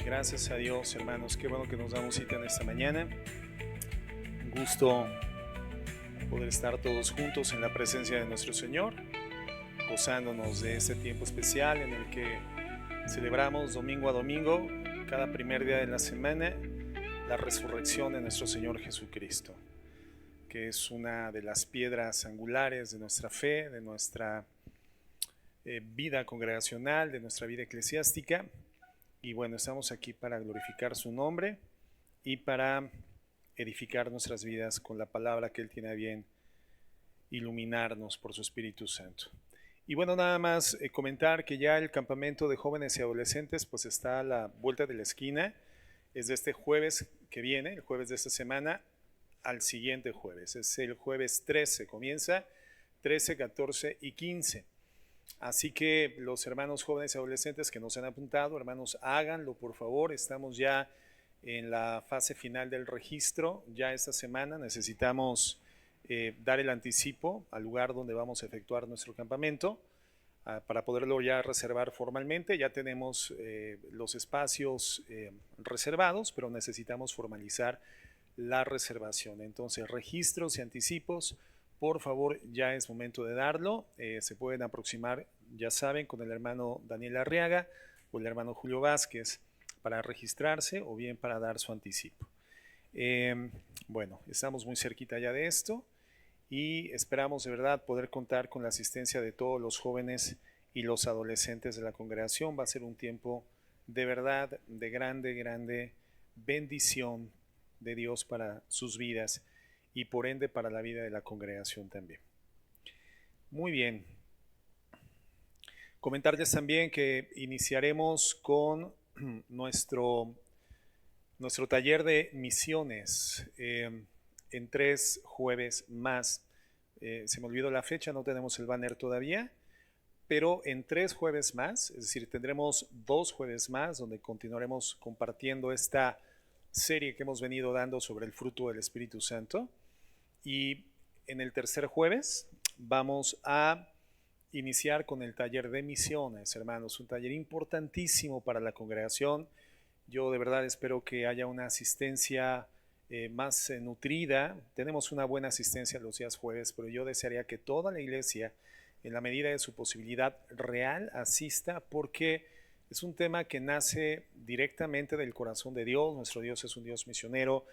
Gracias a Dios, hermanos. Qué bueno que nos damos cita en esta mañana. Un gusto poder estar todos juntos en la presencia de nuestro Señor, gozándonos de este tiempo especial en el que celebramos domingo a domingo, cada primer día de la semana, la resurrección de nuestro Señor Jesucristo, que es una de las piedras angulares de nuestra fe, de nuestra vida congregacional, de nuestra vida eclesiástica. Y bueno, estamos aquí para glorificar su nombre y para edificar nuestras vidas con la palabra que Él tiene a bien iluminarnos por su Espíritu Santo. Y bueno, nada más comentar que ya el campamento de jóvenes y adolescentes pues está a la vuelta de la esquina. Es de este jueves que viene, el jueves de esta semana, al siguiente jueves. Es el jueves 13, comienza 13, 14 y 15. Así que los hermanos jóvenes y adolescentes que nos han apuntado, hermanos, háganlo por favor. Estamos ya en la fase final del registro. Ya esta semana necesitamos dar el anticipo al lugar donde vamos a efectuar nuestro campamento para poderlo ya reservar formalmente. Ya tenemos los espacios reservados, pero necesitamos formalizar la reservación. Entonces, registros y anticipos, por favor, ya es momento de darlo. Se pueden aproximar, ya saben, con el hermano Daniel Arriaga o el hermano Julio Vázquez para registrarse o bien para dar su anticipo. Bueno, estamos muy cerquita ya de esto y esperamos de verdad poder contar con la asistencia de todos los jóvenes y los adolescentes de la congregación. Va a ser un tiempo de verdad de grande bendición de Dios para sus vidas y por ende para la vida de la congregación también. Muy bien. Comentarles también que iniciaremos con nuestro taller de misiones en 3 jueves más. Se me olvidó la fecha, no tenemos el banner todavía, pero en 3 jueves más, es decir, tendremos 2 jueves más donde continuaremos compartiendo esta serie que hemos venido dando sobre el fruto del Espíritu Santo. Y en el tercer jueves vamos a iniciar con el taller de misiones, hermanos, un taller importantísimo para la congregación. Yo de verdad espero que haya una asistencia más nutrida. Tenemos una buena asistencia los días jueves, pero yo desearía que toda la iglesia, en la medida de su posibilidad real, asista, porque es un tema que nace directamente del corazón de Dios. Nuestro Dios es un Dios misionero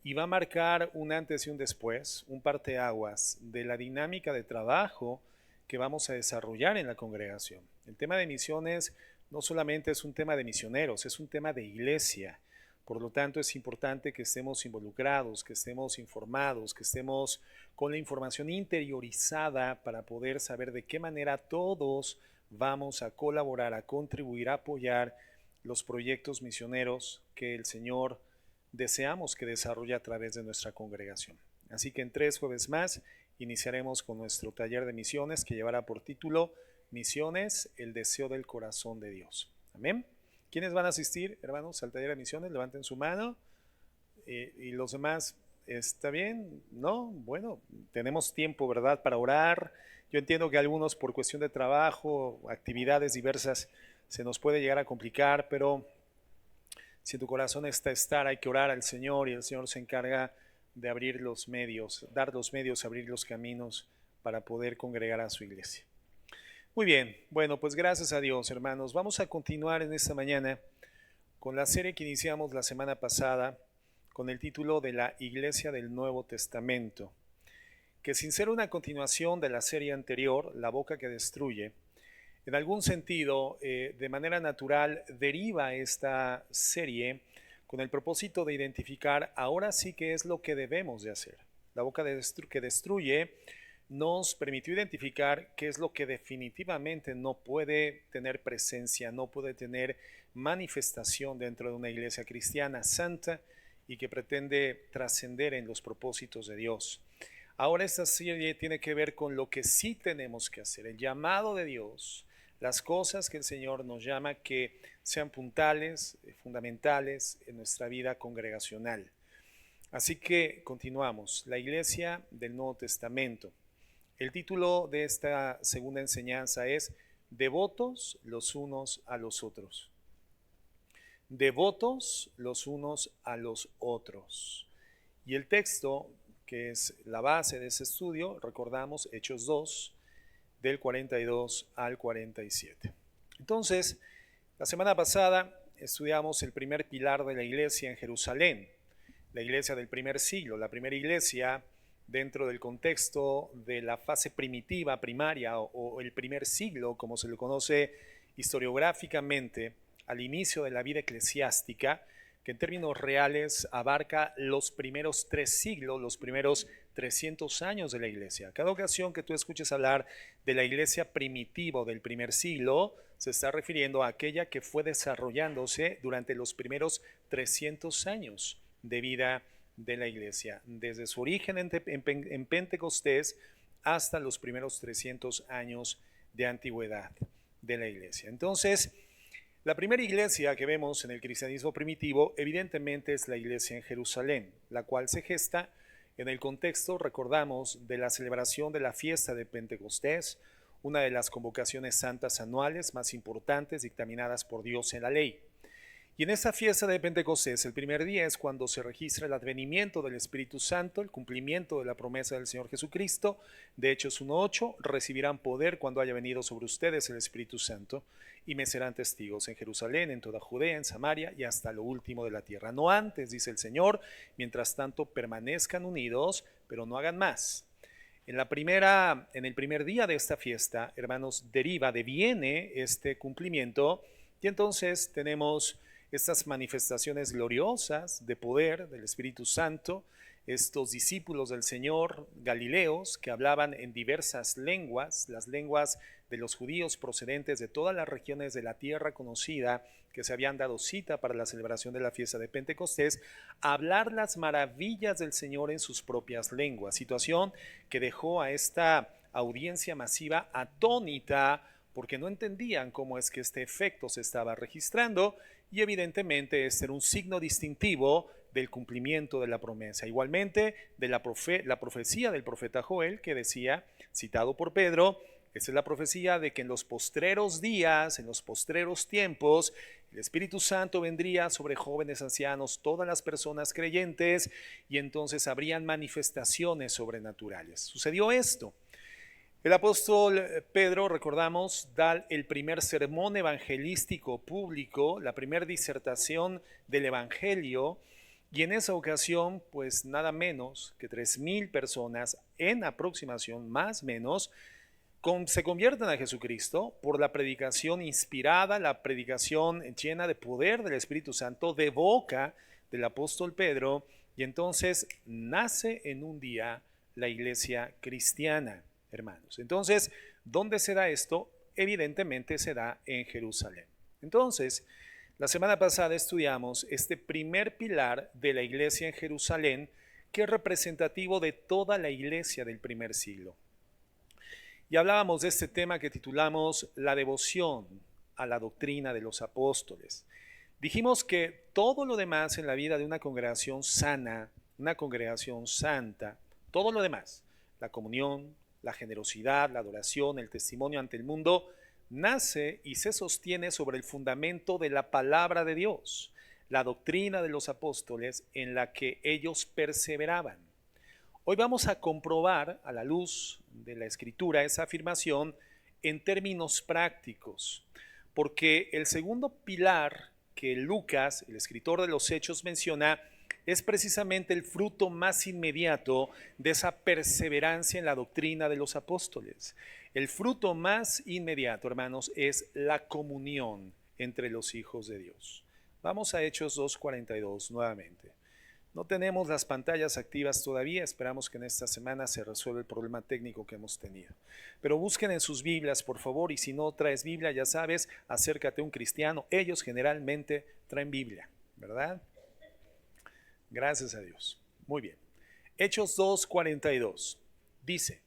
y va a marcar un antes y un después, un parteaguas de la dinámica de trabajo que vamos a desarrollar en la congregación. El tema de misiones no solamente es un tema de misioneros, es un tema de iglesia. Por lo tanto, es importante que estemos involucrados, que estemos informados, que estemos con la información interiorizada para poder saber de qué manera todos vamos a colaborar, a contribuir, a apoyar los proyectos misioneros que el Señor deseamos que desarrolle a través de nuestra congregación. Así que en 3 jueves más iniciaremos con nuestro taller de misiones que llevará por título Misiones, el deseo del corazón de Dios. Amén. ¿Quiénes van a asistir, hermanos, al taller de misiones? Levanten su mano. Y los demás, ¿está bien? ¿No? Bueno, tenemos tiempo, ¿verdad?, para orar. Yo entiendo que algunos por cuestión de trabajo, actividades diversas, se nos puede llegar a complicar, pero si en tu corazón está estar, hay que orar al Señor y el Señor se encarga de abrir los medios, dar los medios, abrir los caminos para poder congregar a su iglesia. Muy bien, bueno, pues gracias a Dios, hermanos. Vamos a continuar en esta mañana con la serie que iniciamos la semana pasada con el título de la Iglesia del Nuevo Testamento, que sin ser una continuación de la serie anterior, La Boca que Destruye, en algún sentido, de manera natural, deriva esta serie con el propósito de identificar ahora sí qué es lo que debemos de hacer. La Boca que Destruye nos permitió identificar qué es lo que definitivamente no puede tener presencia, no puede tener manifestación dentro de una iglesia cristiana santa y que pretende trascender en los propósitos de Dios. Ahora esta serie tiene que ver con lo que sí tenemos que hacer, el llamado de Dios, las cosas que el Señor nos llama que sean puntales, fundamentales en nuestra vida congregacional. Así que continuamos, la Iglesia del Nuevo Testamento. El título de esta segunda enseñanza es Devotos los unos a los otros. devotos los unos a los otros. Y el texto, que es la base de ese estudio, recordamos Hechos 2, del 42 al 47. Entonces, la semana pasada estudiamos el primer pilar de la iglesia en Jerusalén, la iglesia del primer siglo, la primera iglesia dentro del contexto de la fase primitiva, primaria o el primer siglo, como se lo conoce historiográficamente, al inicio de la vida eclesiástica, que en términos reales abarca los primeros 3 siglos, los primeros 300 años de la iglesia. Cada ocasión que tú escuches hablar de la iglesia primitiva del primer siglo, se está refiriendo a aquella que fue desarrollándose durante los primeros 300 años de vida de la iglesia, desde su origen en Pentecostés hasta los primeros 300 años de antigüedad de la iglesia. Entonces, la primera iglesia que vemos en el cristianismo primitivo evidentemente es la iglesia en Jerusalén, la cual se gesta en el contexto, recordamos, de la celebración de la fiesta de Pentecostés, una de las convocaciones santas anuales más importantes dictaminadas por Dios en la ley. Y en esta fiesta de Pentecostés, el primer día es cuando se registra el advenimiento del Espíritu Santo, el cumplimiento de la promesa del Señor Jesucristo. De Hechos 1:8, recibirán poder cuando haya venido sobre ustedes el Espíritu Santo y me serán testigos en Jerusalén, en toda Judea, en Samaria y hasta lo último de la tierra. No antes, dice el Señor, mientras tanto permanezcan unidos, pero no hagan más. En el primer día de esta fiesta, hermanos, deviene este cumplimiento y entonces tenemos estas manifestaciones gloriosas de poder del Espíritu Santo, estos discípulos del Señor galileos que hablaban en diversas lenguas, las lenguas de los judíos procedentes de todas las regiones de la tierra conocida que se habían dado cita para la celebración de la fiesta de Pentecostés, hablar las maravillas del Señor en sus propias lenguas, situación que dejó a esta audiencia masiva atónita porque no entendían cómo es que este efecto se estaba registrando y evidentemente este era un signo distintivo del cumplimiento de la promesa. Igualmente de la profecía del profeta Joel que decía, citado por Pedro, esa es la profecía de que en los postreros días, en los postreros tiempos, el Espíritu Santo vendría sobre jóvenes, ancianos, todas las personas creyentes y entonces habrían manifestaciones sobrenaturales. Sucedió esto. El apóstol Pedro, recordamos, da el primer sermón evangelístico público, la primera disertación del Evangelio, y en esa ocasión, pues nada menos que 3,000 personas en aproximación, más o menos, se convierten a Jesucristo por la predicación inspirada, la predicación llena de poder del Espíritu Santo de boca del apóstol Pedro, y entonces nace en un día la iglesia cristiana. Hermanos, entonces, ¿dónde se da esto? Evidentemente se da en Jerusalén. Entonces, la semana pasada estudiamos este primer pilar de la iglesia en Jerusalén, que es representativo de toda la iglesia del primer siglo. Y hablábamos de este tema que titulamos la devoción a la doctrina de los apóstoles. Dijimos que todo lo demás en la vida de una congregación sana, una congregación santa, todo lo demás, la comunión, la generosidad, la adoración, el testimonio ante el mundo, nace y se sostiene sobre el fundamento de la palabra de Dios, la doctrina de los apóstoles en la que ellos perseveraban. Hoy vamos a comprobar a la luz de la Escritura esa afirmación en términos prácticos, porque el segundo pilar que Lucas, el escritor de los Hechos, menciona es precisamente el fruto más inmediato de esa perseverancia en la doctrina de los apóstoles. El fruto más inmediato, hermanos, es la comunión entre los hijos de Dios. Vamos a Hechos 2:42 nuevamente. No tenemos las pantallas activas todavía, esperamos que en esta semana se resuelva el problema técnico que hemos tenido. Pero busquen en sus Biblias, por favor, y si no traes Biblia, ya sabes, acércate a un cristiano. Ellos generalmente traen Biblia, ¿verdad? Gracias a Dios. Muy bien. Hechos 2:42 dice,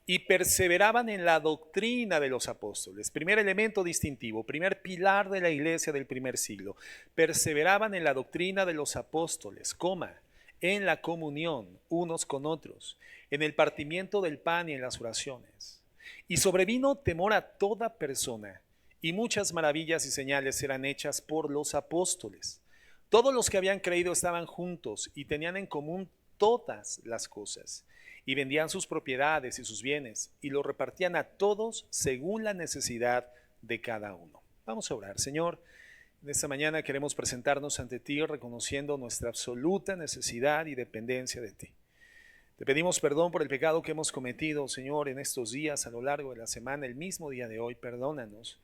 y perseveraban en la doctrina de los apóstoles. Primer elemento distintivo, primer pilar de la iglesia del primer siglo. Perseveraban en la doctrina de los apóstoles, en la comunión unos con otros, en el partimiento del pan y en las oraciones. Y sobrevino temor a toda persona, y muchas maravillas y señales eran hechas por los apóstoles. Todos los que habían creído estaban juntos y tenían en común todas las cosas, y vendían sus propiedades y sus bienes, y lo repartían a todos según la necesidad de cada uno. Vamos a orar. Señor, en esta mañana queremos presentarnos ante ti reconociendo nuestra absoluta necesidad y dependencia de ti. Te pedimos perdón por el pecado que hemos cometido, Señor, en estos días, a lo largo de la semana, el mismo día de hoy. Perdónanos.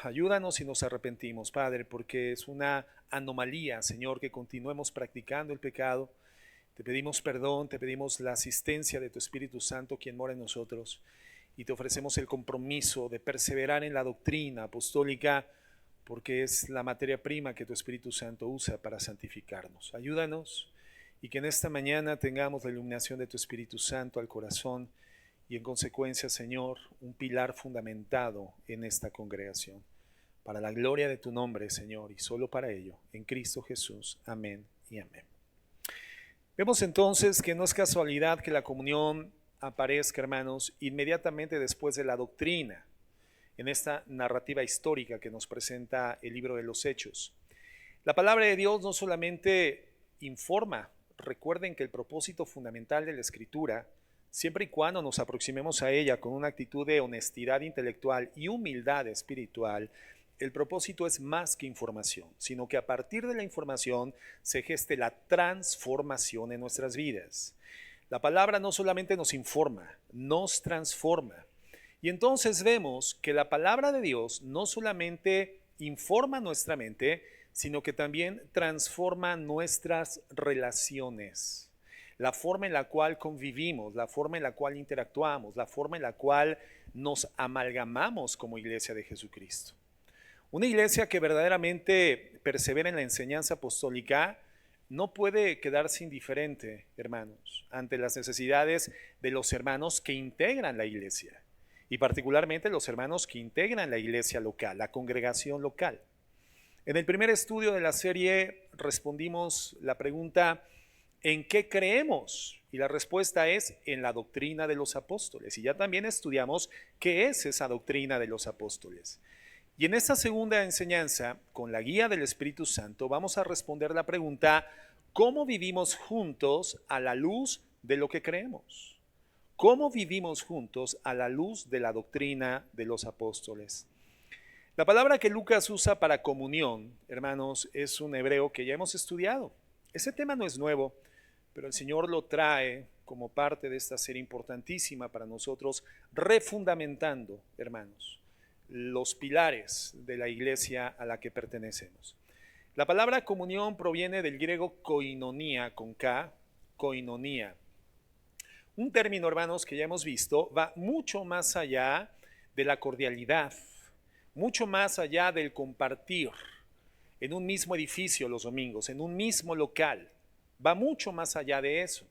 Ayúdanos si nos arrepentimos, Padre, porque es una anomalía, Señor, que continuemos practicando el pecado. Te pedimos perdón, te pedimos la asistencia de tu Espíritu Santo, quien mora en nosotros, y te ofrecemos el compromiso de perseverar en la doctrina apostólica, porque es la materia prima que tu Espíritu Santo usa para santificarnos. Ayúdanos, y que en esta mañana tengamos la iluminación de tu Espíritu Santo al corazón y en consecuencia, Señor, un pilar fundamentado en esta congregación. Para la gloria de tu nombre, Señor, y solo para ello, en Cristo Jesús. Amén y amén. Vemos entonces que no es casualidad que la comunión aparezca, hermanos, inmediatamente después de la doctrina, en esta narrativa histórica que nos presenta el libro de los Hechos. La palabra de Dios no solamente informa. Recuerden que el propósito fundamental de la Escritura, siempre y cuando nos aproximemos a ella con una actitud de honestidad intelectual y humildad espiritual, el propósito es más que información, sino que a partir de la información se geste la transformación en nuestras vidas. La palabra no solamente nos informa, nos transforma. Y entonces vemos que la palabra de Dios no solamente informa nuestra mente, sino que también transforma nuestras relaciones, la forma en la cual convivimos, la forma en la cual interactuamos, la forma en la cual nos amalgamamos como iglesia de Jesucristo. Una iglesia que verdaderamente persevera en la enseñanza apostólica no puede quedarse indiferente, hermanos, ante las necesidades de los hermanos que integran la iglesia, y particularmente los hermanos que integran la iglesia local, la congregación local. En el primer estudio de la serie respondimos la pregunta: ¿en qué creemos? Y la respuesta es en la doctrina de los apóstoles. Y ya también estudiamos qué es esa doctrina de los apóstoles. Y en esta segunda enseñanza, con la guía del Espíritu Santo, vamos a responder la pregunta: ¿cómo vivimos juntos a la luz de lo que creemos? ¿Cómo vivimos juntos a la luz de la doctrina de los apóstoles? La palabra que Lucas usa para comunión, hermanos, es un hebreo que ya hemos estudiado. Ese tema no es nuevo, pero el Señor lo trae como parte de esta serie importantísima para nosotros, refundamentando, hermanos, los pilares de la iglesia a la que pertenecemos. La palabra comunión proviene del griego koinonia, con K, koinonia. Un término, hermanos, que ya hemos visto, va mucho más allá de la cordialidad, mucho más allá del compartir en un mismo edificio los domingos, en un mismo local. Va mucho más allá de eso.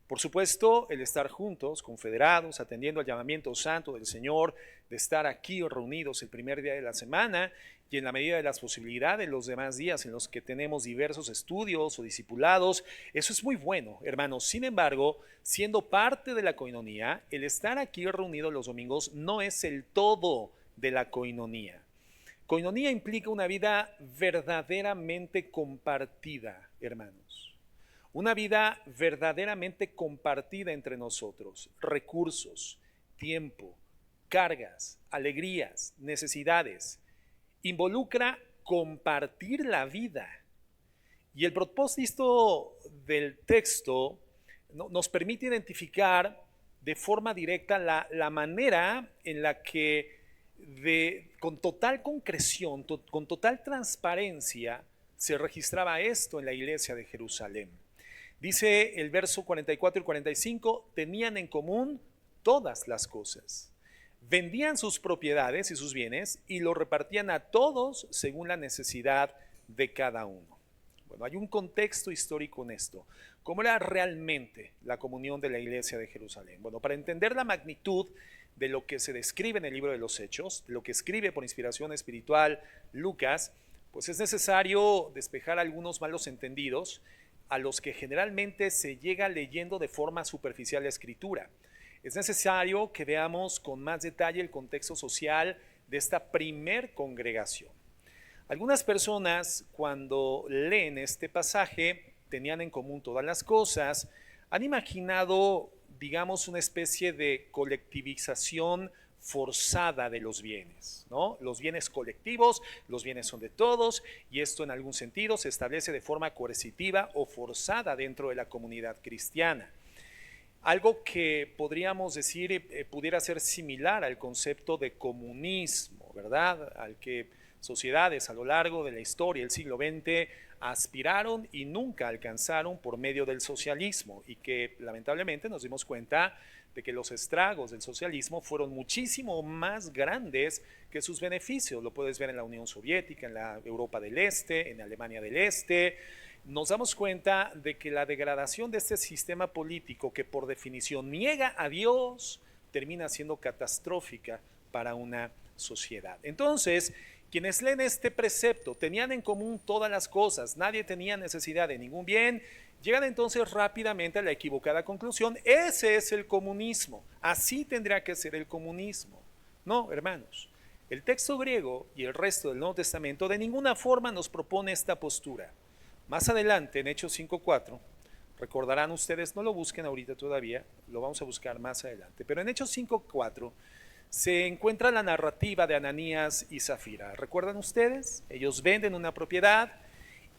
Por supuesto, el estar juntos, confederados, atendiendo al llamamiento santo del Señor, de estar aquí reunidos el primer día de la semana y en la medida de las posibilidades los demás días en los que tenemos diversos estudios o discipulados, eso es muy bueno, hermanos. Sin embargo, siendo parte de la coinonía, el estar aquí reunidos los domingos no es el todo de la coinonía. Coinonía implica una vida verdaderamente compartida, hermanos. Una vida verdaderamente compartida entre nosotros, recursos, tiempo, cargas, alegrías, necesidades. Involucra compartir la vida. Y el propósito del texto nos permite identificar de forma directa la manera en la que con total concreción, con total transparencia, se registraba esto en la iglesia de Jerusalén. Dice el verso 44 y 45, tenían en común todas las cosas. Vendían sus propiedades y sus bienes y lo repartían a todos según la necesidad de cada uno. Bueno, hay un contexto histórico en esto. ¿Cómo era realmente la comunión de la iglesia de Jerusalén? Bueno, para entender la magnitud de lo que se describe en el libro de los Hechos, lo que escribe por inspiración espiritual Lucas, pues es necesario despejar algunos malos entendidos a los que generalmente se llega leyendo de forma superficial la escritura. Es necesario que veamos con más detalle el contexto social de esta primer congregación. Algunas personas, cuando leen este pasaje, tenían en común todas las cosas, han imaginado, digamos, una especie de colectivización forzada de los bienes, ¿no? Los bienes colectivos, los bienes son de todos, y esto en algún sentido se establece de forma coercitiva o forzada dentro de la comunidad cristiana. Algo que podríamos decir pudiera ser similar al concepto de comunismo, ¿verdad? Al que sociedades a lo largo de la historia del siglo XX aspiraron y nunca alcanzaron por medio del socialismo, y que lamentablemente nos dimos cuenta de que los estragos del socialismo fueron muchísimo más grandes que sus beneficios. Lo puedes ver en la Unión Soviética, en la Europa del Este, en Alemania del Este. Nos damos cuenta de que la degradación de este sistema político, que por definición niega a Dios, termina siendo catastrófica para una sociedad. Entonces, quienes leen este precepto tenían en común todas las cosas, nadie tenía necesidad de ningún bien, llegan entonces rápidamente a la equivocada conclusión: ese es el comunismo, así tendría que ser el comunismo. No, hermanos, el texto griego y el resto del Nuevo Testamento de ninguna forma nos propone esta postura. Más adelante, en Hechos 5:4, recordarán ustedes, no lo busquen ahorita todavía, lo vamos a buscar más adelante, pero en Hechos 5:4 se encuentra la narrativa de Ananías y Zafira. ¿Recuerdan ustedes? Ellos venden una propiedad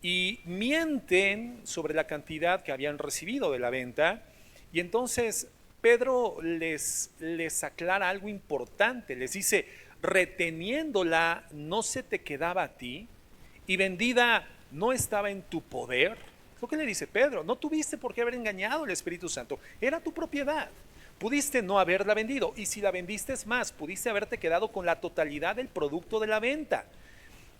y mienten sobre la cantidad que habían recibido de la venta, y entonces Pedro les aclara algo importante, les dice: reteniéndola no se te quedaba a ti, y vendida no estaba en tu poder. Es lo que le dice Pedro: no tuviste por qué haber engañado al Espíritu Santo, era tu propiedad. Pudiste no haberla vendido, y si la vendiste es más, pudiste haberte quedado con la totalidad del producto de la venta.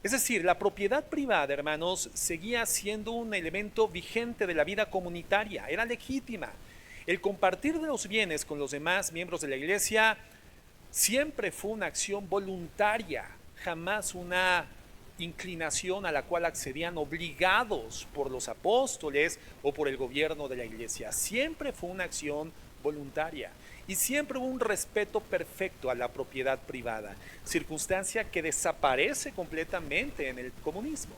Es decir, la propiedad privada, hermanos, seguía siendo un elemento vigente de la vida comunitaria, era legítima. El compartir de los bienes con los demás miembros de la iglesia siempre fue una acción voluntaria, jamás una inclinación a la cual accedían obligados por los apóstoles o por el gobierno de la iglesia. Siempre fue una acción voluntaria, y siempre hubo un respeto perfecto a la propiedad privada, circunstancia que desaparece completamente en el comunismo.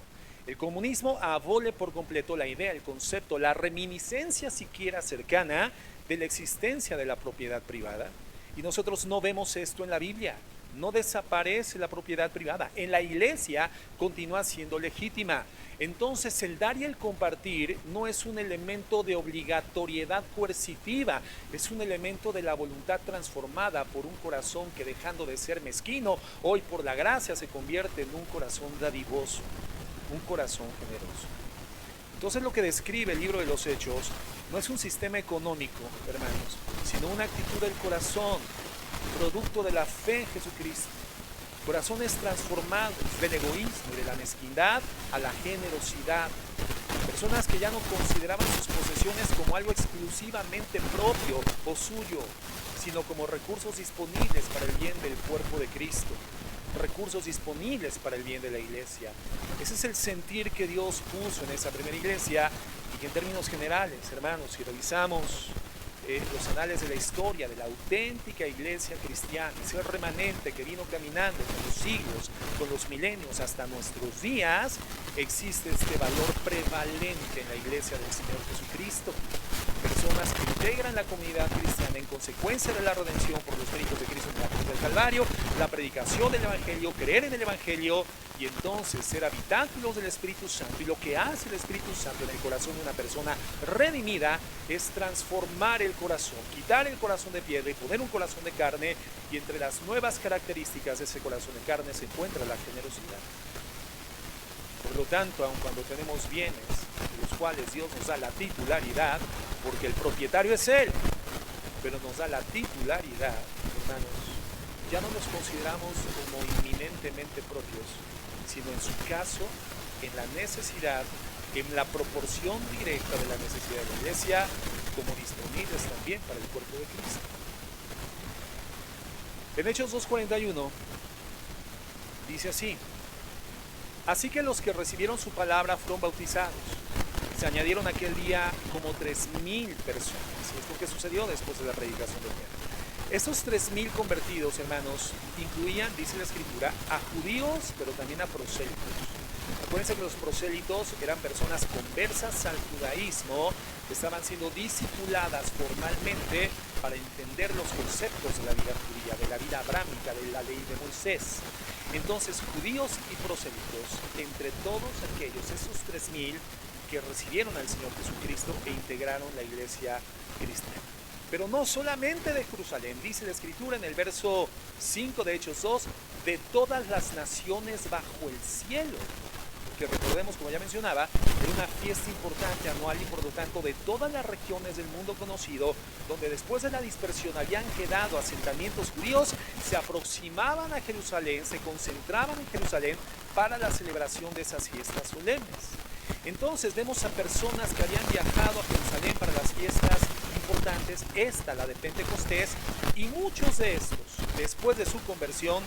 El comunismo abole por completo la idea, el concepto, la reminiscencia siquiera cercana de la existencia de la propiedad privada, y nosotros no vemos esto en la Biblia. No desaparece la propiedad privada, en la iglesia continúa siendo legítima. Entonces el dar y el compartir no es un elemento de obligatoriedad coercitiva, es un elemento de la voluntad transformada por un corazón que, dejando de ser mezquino, hoy por la gracia se convierte en un corazón dadivoso, un corazón generoso. Entonces lo que describe el libro de los Hechos no es un sistema económico, hermanos, sino una actitud del corazón, producto de la fe en Jesucristo. Corazones transformados del egoísmo y de la mezquindad a la generosidad. Personas que ya no consideraban sus posesiones como algo exclusivamente propio o suyo, sino como recursos disponibles para el bien del cuerpo de Cristo, recursos disponibles para el bien de la iglesia. Ese es el sentir que Dios puso en esa primera iglesia, y que en términos generales, hermanos, si revisamos los anales de la historia de la auténtica iglesia cristiana, ese remanente que vino caminando con los siglos, con los milenios hasta nuestros días, existe este valor prevalente en la iglesia del Señor Jesucristo. Personas que integran la comunidad cristiana en consecuencia de la redención por los méritos de Cristo en la cruz del Calvario, la predicación del Evangelio, creer en el Evangelio, y entonces ser habitáculos del Espíritu Santo. Y lo que hace el Espíritu Santo en el corazón de una persona redimida es transformar el corazón, quitar el corazón de piedra y poner un corazón de carne, y entre las nuevas características de ese corazón de carne se encuentra la generosidad. Por lo tanto, aun cuando tenemos bienes de los cuales Dios nos da la titularidad, porque el propietario es Él, pero nos da la titularidad, hermanos, ya no nos consideramos como inminentemente propios, sino en su caso, en la necesidad, en la proporción directa de la necesidad de la iglesia, como disponibles también para el cuerpo de Cristo. En Hechos 2:41 dice así: así que los que recibieron su palabra fueron bautizados. Se añadieron aquel día como 3,000 personas. Y es lo que sucedió después de la predicación de Pedro. Estos 3.000 convertidos, hermanos, incluían, dice la Escritura, a judíos, pero también a prosélitos. Acuérdense que los prosélitos eran personas conversas al judaísmo, que estaban siendo discipuladas formalmente para entender los conceptos de la vida judía, de la vida abrámica, de la ley de Moisés. Entonces, judíos y prosélitos, entre todos aquellos, esos 3.000 que recibieron al Señor Jesucristo e integraron la iglesia cristiana. Pero no solamente de Jerusalén, dice la Escritura en el verso 5 de Hechos 2, de todas las naciones bajo el cielo. Que recordemos, como ya mencionaba, era una fiesta importante anual y por lo tanto de todas las regiones del mundo conocido, donde después de la dispersión habían quedado asentamientos judíos, se aproximaban a Jerusalén, se concentraban en Jerusalén para la celebración de esas fiestas solemnes. Entonces vemos a personas que habían viajado a Jerusalén para las fiestas importantes, esta la de Pentecostés, y muchos de estos, después de su conversión,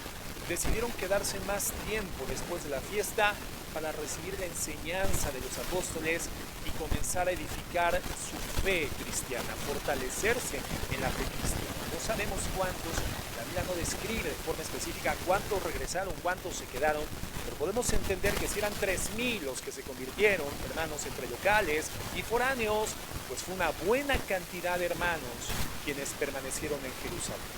decidieron quedarse más tiempo después de la fiesta para recibir la enseñanza de los apóstoles y comenzar a edificar su fe cristiana, fortalecerse en la fe cristiana. No sabemos cuántos, la Biblia no describe de forma específica cuántos regresaron, cuántos se quedaron, pero podemos entender que si eran 3.000 los que se convirtieron, hermanos, entre locales y foráneos, pues fue una buena cantidad de hermanos quienes permanecieron en Jerusalén.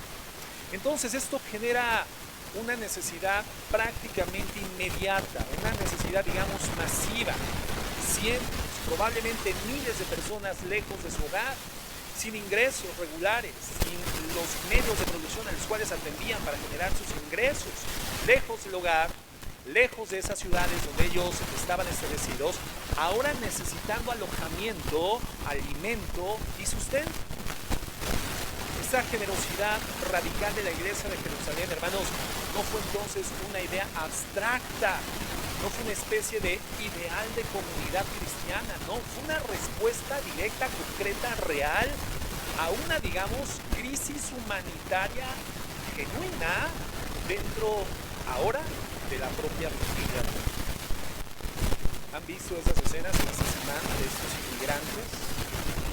Entonces esto genera una necesidad prácticamente inmediata, una necesidad, digamos, masiva. Cientos, probablemente miles de personas lejos de su hogar, sin ingresos regulares, sin los medios de producción a los cuales atendían para generar sus ingresos, lejos del hogar, lejos de esas ciudades donde ellos estaban establecidos, ahora necesitando alojamiento, alimento y sustento. Esta generosidad radical de la iglesia de Jerusalén, hermanos, no fue entonces una idea abstracta, no fue una especie de ideal de comunidad cristiana, no, fue una respuesta directa, concreta, real a una, digamos, crisis humanitaria genuina dentro ahora de la propia familia. ¿Han visto esas escenas en esta semana de estos inmigrantes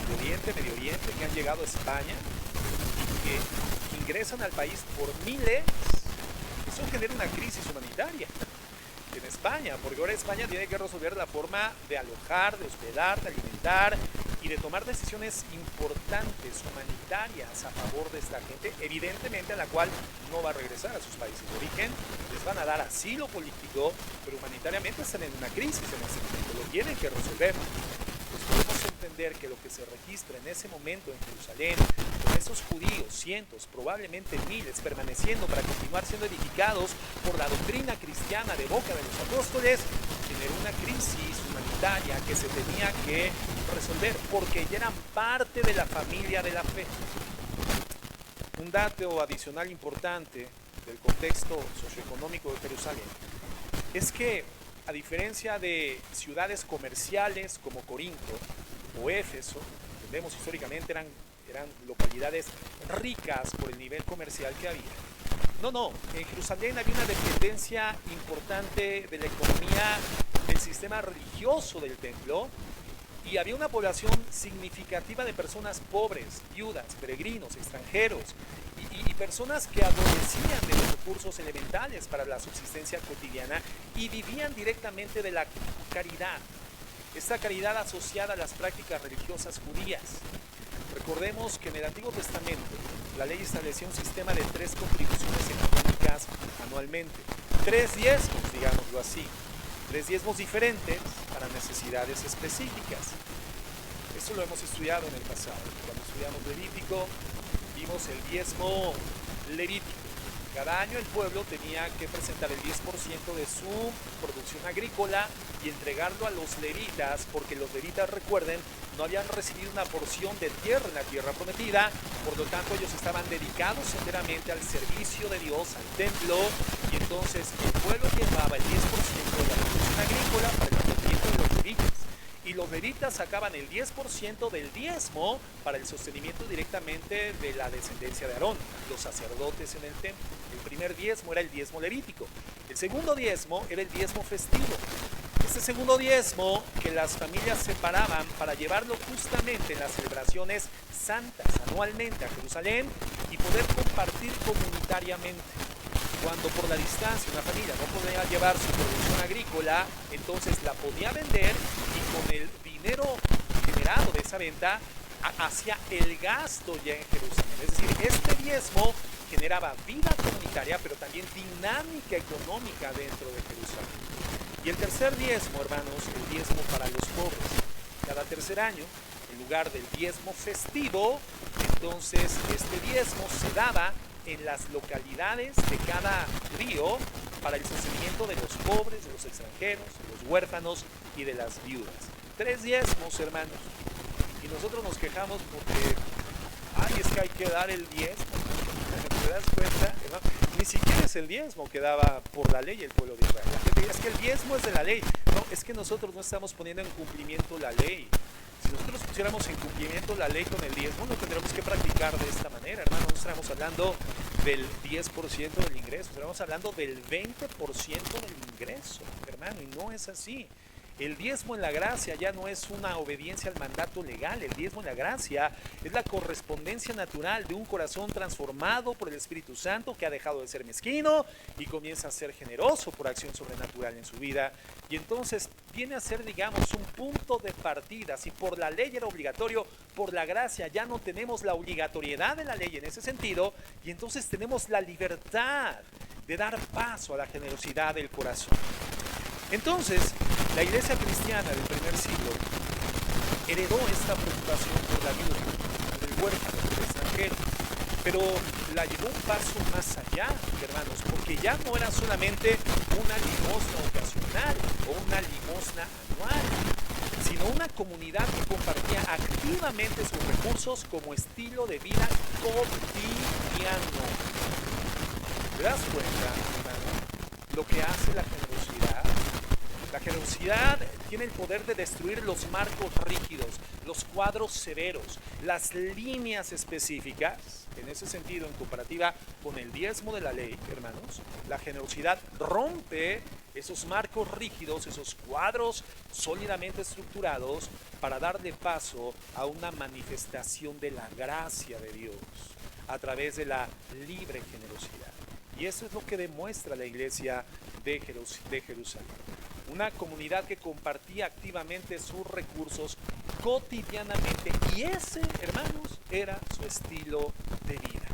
de Oriente, Medio Oriente, que han llegado a España? Que ingresan al país por miles? Eso genera una crisis humanitaria en España, porque ahora España tiene que resolver la forma de alojar, de hospedar, de alimentar y de tomar decisiones importantes humanitarias a favor de esta gente, evidentemente a la cual no va a regresar a sus países de origen, les van a dar asilo político, pero humanitariamente están en una crisis en ese momento, lo tienen que resolver. Pues podemos entender que lo que se registra en ese momento en Jerusalén, con esos judíos, cientos, probablemente miles, permaneciendo para continuar siendo edificados por la doctrina cristiana de boca de los apóstoles, generó una crisis humanitaria que se tenía que resolver porque ya eran parte de la familia de la fe. Un dato adicional importante del contexto socioeconómico de Jerusalén es que, a diferencia de ciudades comerciales como Corinto o Éfeso, que vemos históricamente eran localidades ricas por el nivel comercial que había. No, en Jerusalén había una dependencia importante de la economía del sistema religioso del templo y había una población significativa de personas pobres, viudas, peregrinos, extranjeros y personas que adolecían de los recursos elementales para la subsistencia cotidiana y vivían directamente de la caridad, esta caridad asociada a las prácticas religiosas judías. Recordemos que en el Antiguo Testamento la ley establecía un sistema de 3 contribuciones económicas anualmente, 3 diezmos, digámoslo así, 3 diezmos diferentes para necesidades específicas. Esto lo hemos estudiado en el pasado. Cuando estudiamos Levítico, vimos el diezmo levítico. Cada año el pueblo tenía que presentar el 10% de su producción agrícola y entregarlo a los levitas, porque los levitas, recuerden, no habían recibido una porción de tierra en la tierra prometida, por lo tanto ellos estaban dedicados enteramente al servicio de Dios, al templo, y entonces el pueblo llevaba el 10% de la producción agrícola para el mantenimiento de los levitas. Y los levitas sacaban el 10% del diezmo para el sostenimiento directamente de la descendencia de Aarón, los sacerdotes en el templo. El primer diezmo era el diezmo levítico. El segundo diezmo era el diezmo festivo. Este segundo diezmo que las familias separaban para llevarlo justamente en las celebraciones santas anualmente a Jerusalén, y poder compartir comunitariamente. Cuando por la distancia una familia no podía llevar su producción agrícola, entonces la podía vender y con el dinero generado de esa venta hacía el gasto ya en Jerusalén. Es decir, este diezmo generaba vida comunitaria, pero también dinámica económica dentro de Jerusalén. Y el tercer diezmo, hermanos, el diezmo para los pobres. Cada tercer año, en lugar del diezmo festivo, entonces este diezmo se daba en las localidades de cada judío para el sostenimiento de los pobres, de los extranjeros, de los huérfanos y de las viudas. 3 diezmos, hermanos. Y nosotros nos quejamos porque, ay, es que hay que dar el diezmo. ¿Te das cuenta? Ni siquiera es el diezmo que daba por la ley el pueblo de Israel. La gente dice, es que el diezmo es de la ley. No, es que nosotros no estamos poniendo en cumplimiento la ley. Si nosotros pusiéramos en cumplimiento la ley con el diezmo, no tendríamos que practicar de esta manera, hermano. No estamos hablando del 10% del ingreso, estamos hablando del 20% del ingreso, hermano, y no es así. El diezmo en la gracia ya no es una obediencia al mandato legal. El diezmo en la gracia es la correspondencia natural de un corazón transformado por el Espíritu Santo que ha dejado de ser mezquino y comienza a ser generoso por acción sobrenatural en su vida. Y entonces viene a ser, digamos, un punto de partida. Si por la ley era obligatorio, por la gracia ya no tenemos la obligatoriedad de la ley en ese sentido, y entonces tenemos la libertad de dar paso a la generosidad del corazón. Entonces, la iglesia cristiana del primer siglo heredó esta preocupación por la viuda, por el huérfano, por el extranjero, pero la llevó un paso más allá, hermanos, porque ya no era solamente una limosna ocasional o una limosna anual, sino una comunidad que compartía activamente sus recursos como estilo de vida cotidiano. ¿Te das cuenta, hermano, lo que hace la generosidad? La generosidad tiene el poder de destruir los marcos rígidos, los cuadros severos, las líneas específicas. En ese sentido, en comparativa con el diezmo de la ley, hermanos, la generosidad rompe esos marcos rígidos, esos cuadros sólidamente estructurados para darle paso a una manifestación de la gracia de Dios a través de la libre generosidad. Y eso es lo que demuestra la iglesia de Jerusalén. Una comunidad que compartía activamente sus recursos cotidianamente. Y ese, hermanos, era su estilo de vida.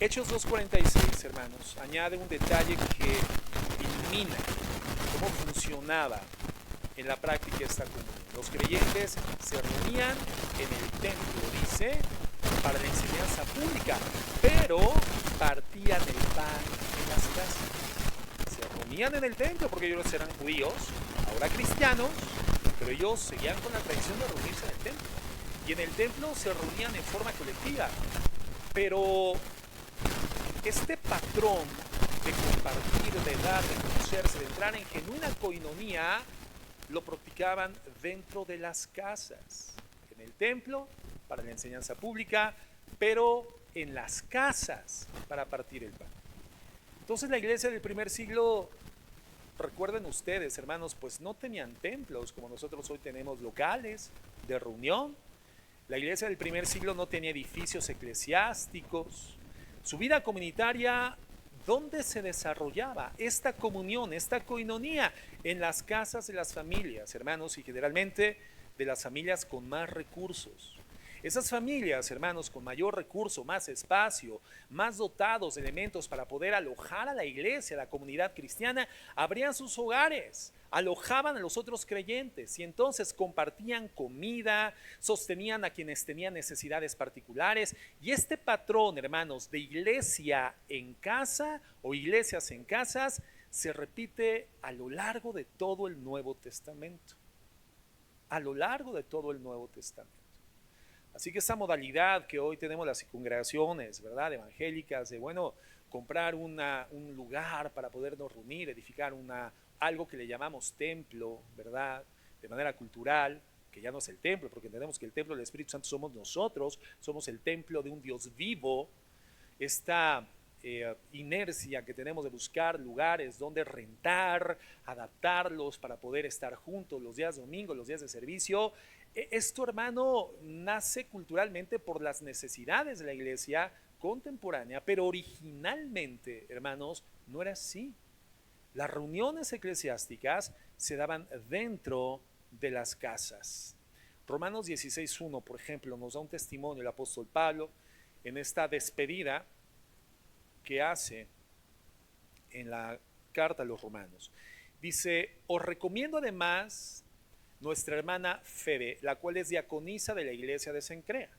Hechos 2:46, hermanos, añade un detalle que ilumina cómo funcionaba en la práctica esta comunidad. Los creyentes se reunían en el templo, dice, para la enseñanza pública, pero partían el pan en las casas. Se reunían en el templo porque ellos eran judíos, ahora cristianos, pero ellos seguían con la tradición de reunirse en el templo. Y en el templo se reunían en forma colectiva. Pero este patrón de compartir, de dar, de conocerse, de entrar en genuina coinonía, lo practicaban dentro de las casas. En el templo, para la enseñanza pública, pero en las casas para partir el pan. Entonces la iglesia del primer siglo, recuerden ustedes, hermanos, pues no tenían templos como nosotros hoy tenemos locales de reunión. La iglesia del primer siglo no tenía edificios eclesiásticos. Su vida comunitaria, ¿dónde se desarrollaba esta comunión, esta coinonía? En las casas de las familias, hermanos, y generalmente de las familias con más recursos. Esas familias, hermanos, con mayor recurso, más espacio, más dotados de elementos para poder alojar a la iglesia, a la comunidad cristiana, abrían sus hogares, alojaban a los otros creyentes y entonces compartían comida, sostenían a quienes tenían necesidades particulares. Y este patrón, hermanos, de iglesia en casa o iglesias en casas se repite a lo largo de todo el Nuevo Testamento. A lo largo de todo el Nuevo Testamento. Así que esta modalidad que hoy tenemos las congregaciones, ¿verdad?, evangélicas, de, bueno, comprar un lugar para podernos reunir, edificar algo que le llamamos templo, ¿verdad?, de manera cultural, que ya no es el templo, porque entendemos que el templo del Espíritu Santo somos nosotros, somos el templo de un Dios vivo. Esta inercia que tenemos de buscar lugares donde rentar, adaptarlos para poder estar juntos los días domingos, los días de servicio. Esto, hermano, nace culturalmente por las necesidades de la iglesia contemporánea, pero originalmente, hermanos, no era así. Las reuniones eclesiásticas se daban dentro de las casas. Romanos 16:1, por ejemplo, nos da un testimonio el apóstol Pablo en esta despedida que hace en la carta a los romanos. Dice: os recomiendo además nuestra hermana Febe, la cual es diaconisa de la iglesia de Cencrea.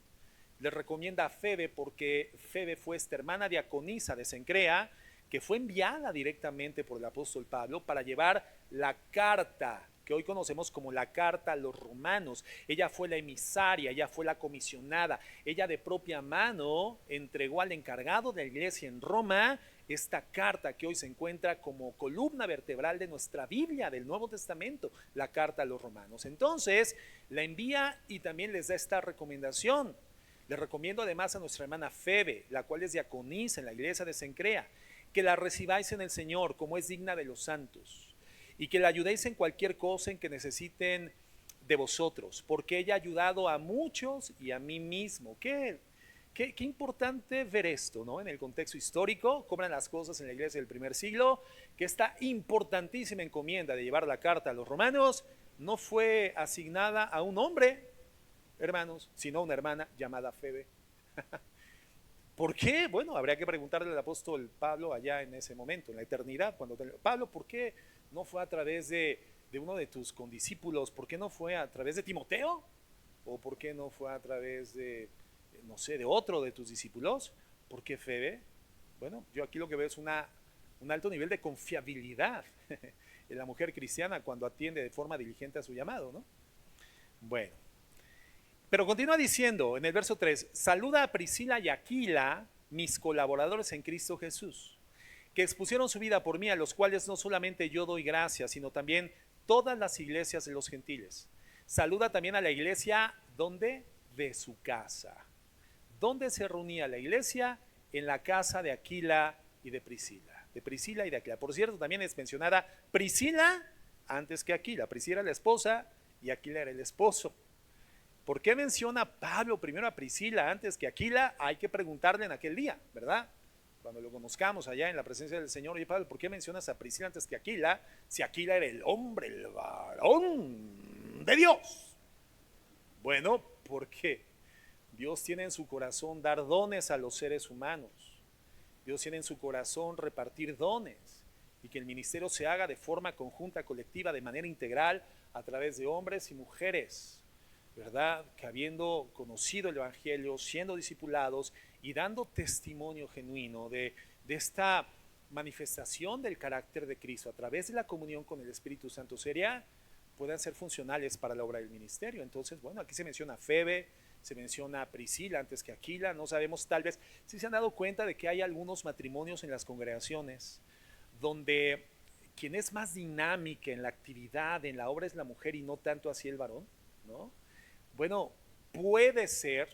Les recomienda a Febe porque Febe fue esta hermana diaconisa de Cencrea, que fue enviada directamente por el apóstol Pablo para llevar la carta que hoy conocemos como la carta a los romanos. Ella fue la emisaria, ella fue la comisionada, ella de propia mano entregó al encargado de la iglesia en Roma esta carta que hoy se encuentra como columna vertebral de nuestra Biblia del Nuevo Testamento, la carta a los romanos. Entonces la envía y también les da esta recomendación. Les recomiendo además a nuestra hermana Febe, la cual es diaconisa en la iglesia de Cencrea, que la recibáis en el Señor como es digna de los santos, y que la ayudéis en cualquier cosa en que necesiten de vosotros, porque ella ha ayudado a muchos y a mí mismo. Qué importante ver esto, ¿no? En el contexto histórico, cómo eran las cosas en la iglesia del primer siglo, que esta importantísima encomienda de llevar la carta a los romanos no fue asignada a un hombre, hermanos, sino a una hermana llamada Febe. ¿Por qué? Bueno, habría que preguntarle al apóstol Pablo allá en ese momento, en la eternidad. Pablo, ¿por qué no fue a través de uno de tus condiscípulos? ¿Por qué no fue a través de Timoteo? ¿O por qué no fue a través de, no sé, de otro de tus discípulos? ¿Por qué Febe? Bueno, yo aquí lo que veo es un alto nivel de confiabilidad en la mujer cristiana cuando atiende de forma diligente a su llamado, ¿no? Bueno. Pero continúa diciendo en el verso 3, saluda a Priscila y Aquila, mis colaboradores en Cristo Jesús, que expusieron su vida por mí, a los cuales no solamente yo doy gracias, sino también todas las iglesias de los gentiles. Saluda también a la iglesia, ¿dónde? De su casa. ¿Dónde se reunía la iglesia? En la casa de Aquila y de Priscila. De Priscila y de Aquila. Por cierto, también es mencionada Priscila antes que Aquila. Priscila era la esposa y Aquila era el esposo. ¿Por qué menciona Pablo primero a Priscila antes que Aquila? Hay que preguntarle en aquel día, ¿verdad? Cuando lo conozcamos allá en la presencia del Señor. Oye, Pablo, ¿por qué mencionas a Priscila antes que Aquila? Si Aquila era el hombre, el varón de Dios. Bueno, porque Dios tiene en su corazón dar dones a los seres humanos. Dios tiene en su corazón repartir dones y que el ministerio se haga de forma conjunta, colectiva, de manera integral, a través de hombres y mujeres, ¿verdad? Que habiendo conocido el Evangelio, siendo discipulados y dando testimonio genuino de esta manifestación del carácter de Cristo a través de la comunión con el Espíritu Santo, puedan ser funcionales para la obra del ministerio. Entonces, bueno, aquí se menciona a Febe, se menciona a Priscila antes que Aquila. No sabemos, tal vez, si se han dado cuenta de que hay algunos matrimonios en las congregaciones donde quien es más dinámica en la actividad, en la obra, es la mujer y no tanto así el varón, ¿no? Bueno, puede ser,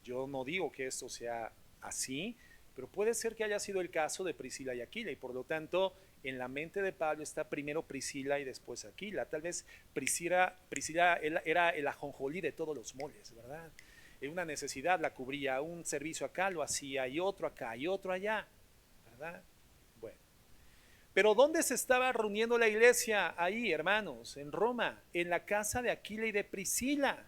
yo no digo que esto sea así, pero puede ser que haya sido el caso de Priscila y Aquila, y por lo tanto en la mente de Pablo está primero Priscila y después Aquila. Tal vez Priscila era el ajonjolí de todos los moles, ¿verdad? Una necesidad la cubría, un servicio acá lo hacía, y otro acá, y otro allá, ¿verdad? Bueno, pero ¿dónde se estaba reuniendo la iglesia? Ahí, hermanos, en Roma, en la casa de Aquila y de Priscila.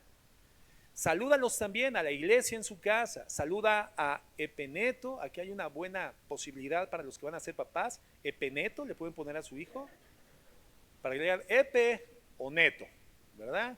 Salúdalos también a la iglesia en su casa. Saluda a Epeneto. Aquí hay una buena posibilidad para los que van a ser papás. Epeneto, le pueden poner a su hijo para que le digan Epe o Neto, ¿verdad?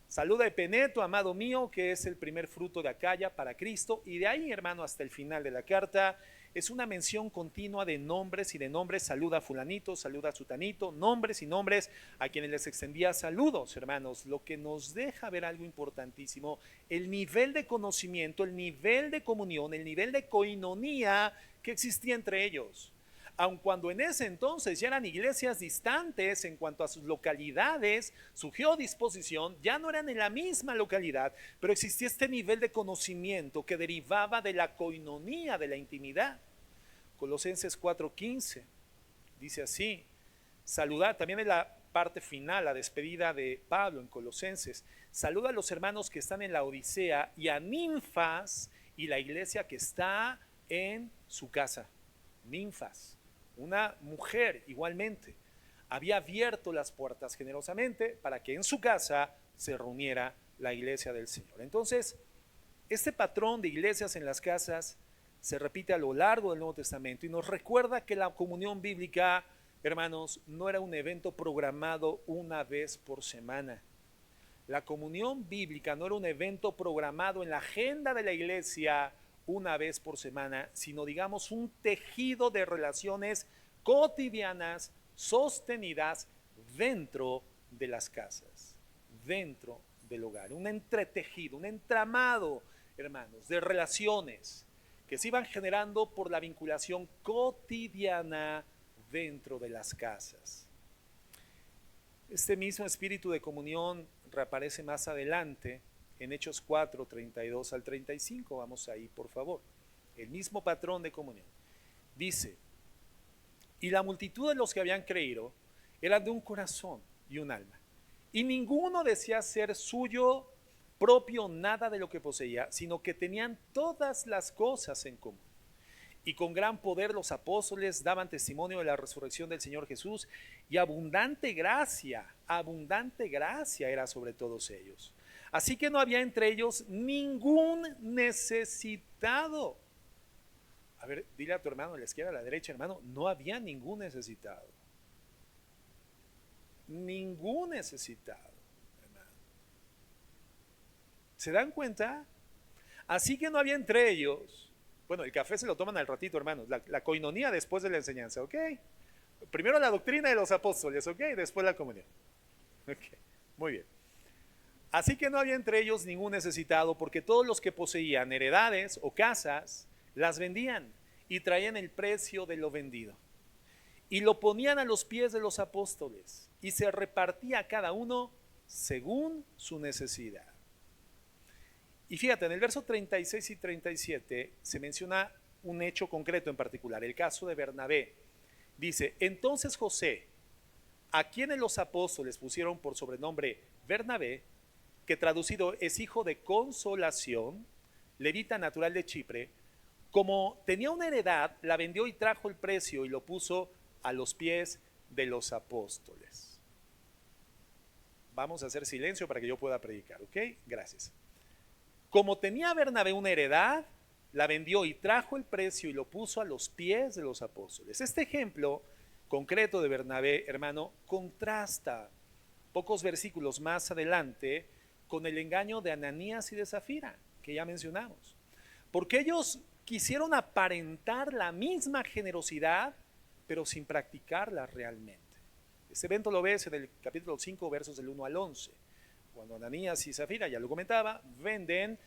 Saluda a Epeneto, amado mío, que es el primer fruto de Acaya para Cristo. Y de ahí, hermano, hasta el final de la carta es una mención continua de nombres y de nombres. Saluda a fulanito, saluda a sutanito, nombres y nombres a quienes les extendía saludos, hermanos. Lo que nos deja ver algo importantísimo: el nivel de conocimiento, el nivel de comunión, el nivel de coinonía que existía entre ellos. Aun cuando en ese entonces ya eran iglesias distantes en cuanto a sus localidades, su geodisposición, ya no eran en la misma localidad, pero existía este nivel de conocimiento que derivaba de la coinonía, de la intimidad. Colosenses 4:15 dice así, saludad, también en la parte final, la despedida de Pablo en Colosenses, saluda a los hermanos que están en la Odisea y a Ninfas y la iglesia que está en su casa. Ninfas, una mujer igualmente, había abierto las puertas generosamente para que en su casa se reuniera la iglesia del Señor. Entonces, este patrón de iglesias en las casas se repite a lo largo del Nuevo Testamento y nos recuerda que la comunión bíblica, hermanos, no era un evento programado una vez por semana. La comunión bíblica no era un evento programado en la agenda de la iglesia una vez por semana, sino digamos un tejido de relaciones cotidianas sostenidas dentro de las casas, dentro del hogar, un entretejido, un entramado, hermanos, de relaciones que se iban generando por la vinculación cotidiana dentro de las casas. Este mismo espíritu de comunión reaparece más adelante en Hechos 4, 32 al 35. Vamos ahí, por favor. El mismo patrón de comunión. Dice, y la multitud de los que habían creído eran de un corazón y un alma. Y ninguno decía ser suyo propio nada de lo que poseía, sino que tenían todas las cosas en común. Y con gran poder los apóstoles daban testimonio de la resurrección del Señor Jesús, y abundante gracia era sobre todos ellos. Así que no había entre ellos ningún necesitado. A ver, dile a tu hermano a la izquierda, a la derecha, hermano, no había ningún necesitado. Ningún necesitado, hermano. ¿Se dan cuenta? Así que no había entre ellos. Bueno, el café se lo toman al ratito, hermanos. La coinonía después de la enseñanza, ¿ok? Primero la doctrina de los apóstoles, ¿ok? Después la comunión. Ok, muy bien. Así que no había entre ellos ningún necesitado, porque todos los que poseían heredades o casas, las vendían y traían el precio de lo vendido. Y lo ponían a los pies de los apóstoles, y se repartía a cada uno según su necesidad. Y fíjate, en el verso 36 y 37 se menciona un hecho concreto en particular, el caso de Bernabé. Dice, entonces José, a quienes los apóstoles pusieron por sobrenombre Bernabé, que traducido es hijo de consolación, levita natural de Chipre, como tenía una heredad, la vendió y trajo el precio y lo puso a los pies de los apóstoles. Vamos a hacer silencio para que yo pueda predicar, ¿ok? Gracias. Como tenía Bernabé una heredad, la vendió y trajo el precio y lo puso a los pies de los apóstoles. Este ejemplo concreto de Bernabé, hermano, contrasta pocos versículos más adelante con el engaño de Ananías y de Zafira, que ya mencionamos. Porque ellos quisieron aparentar la misma generosidad, pero sin practicarla realmente. Este evento lo ves en el capítulo 5, versos del 1 al 11. Cuando Ananías y Zafira, ya lo comentaba, venden,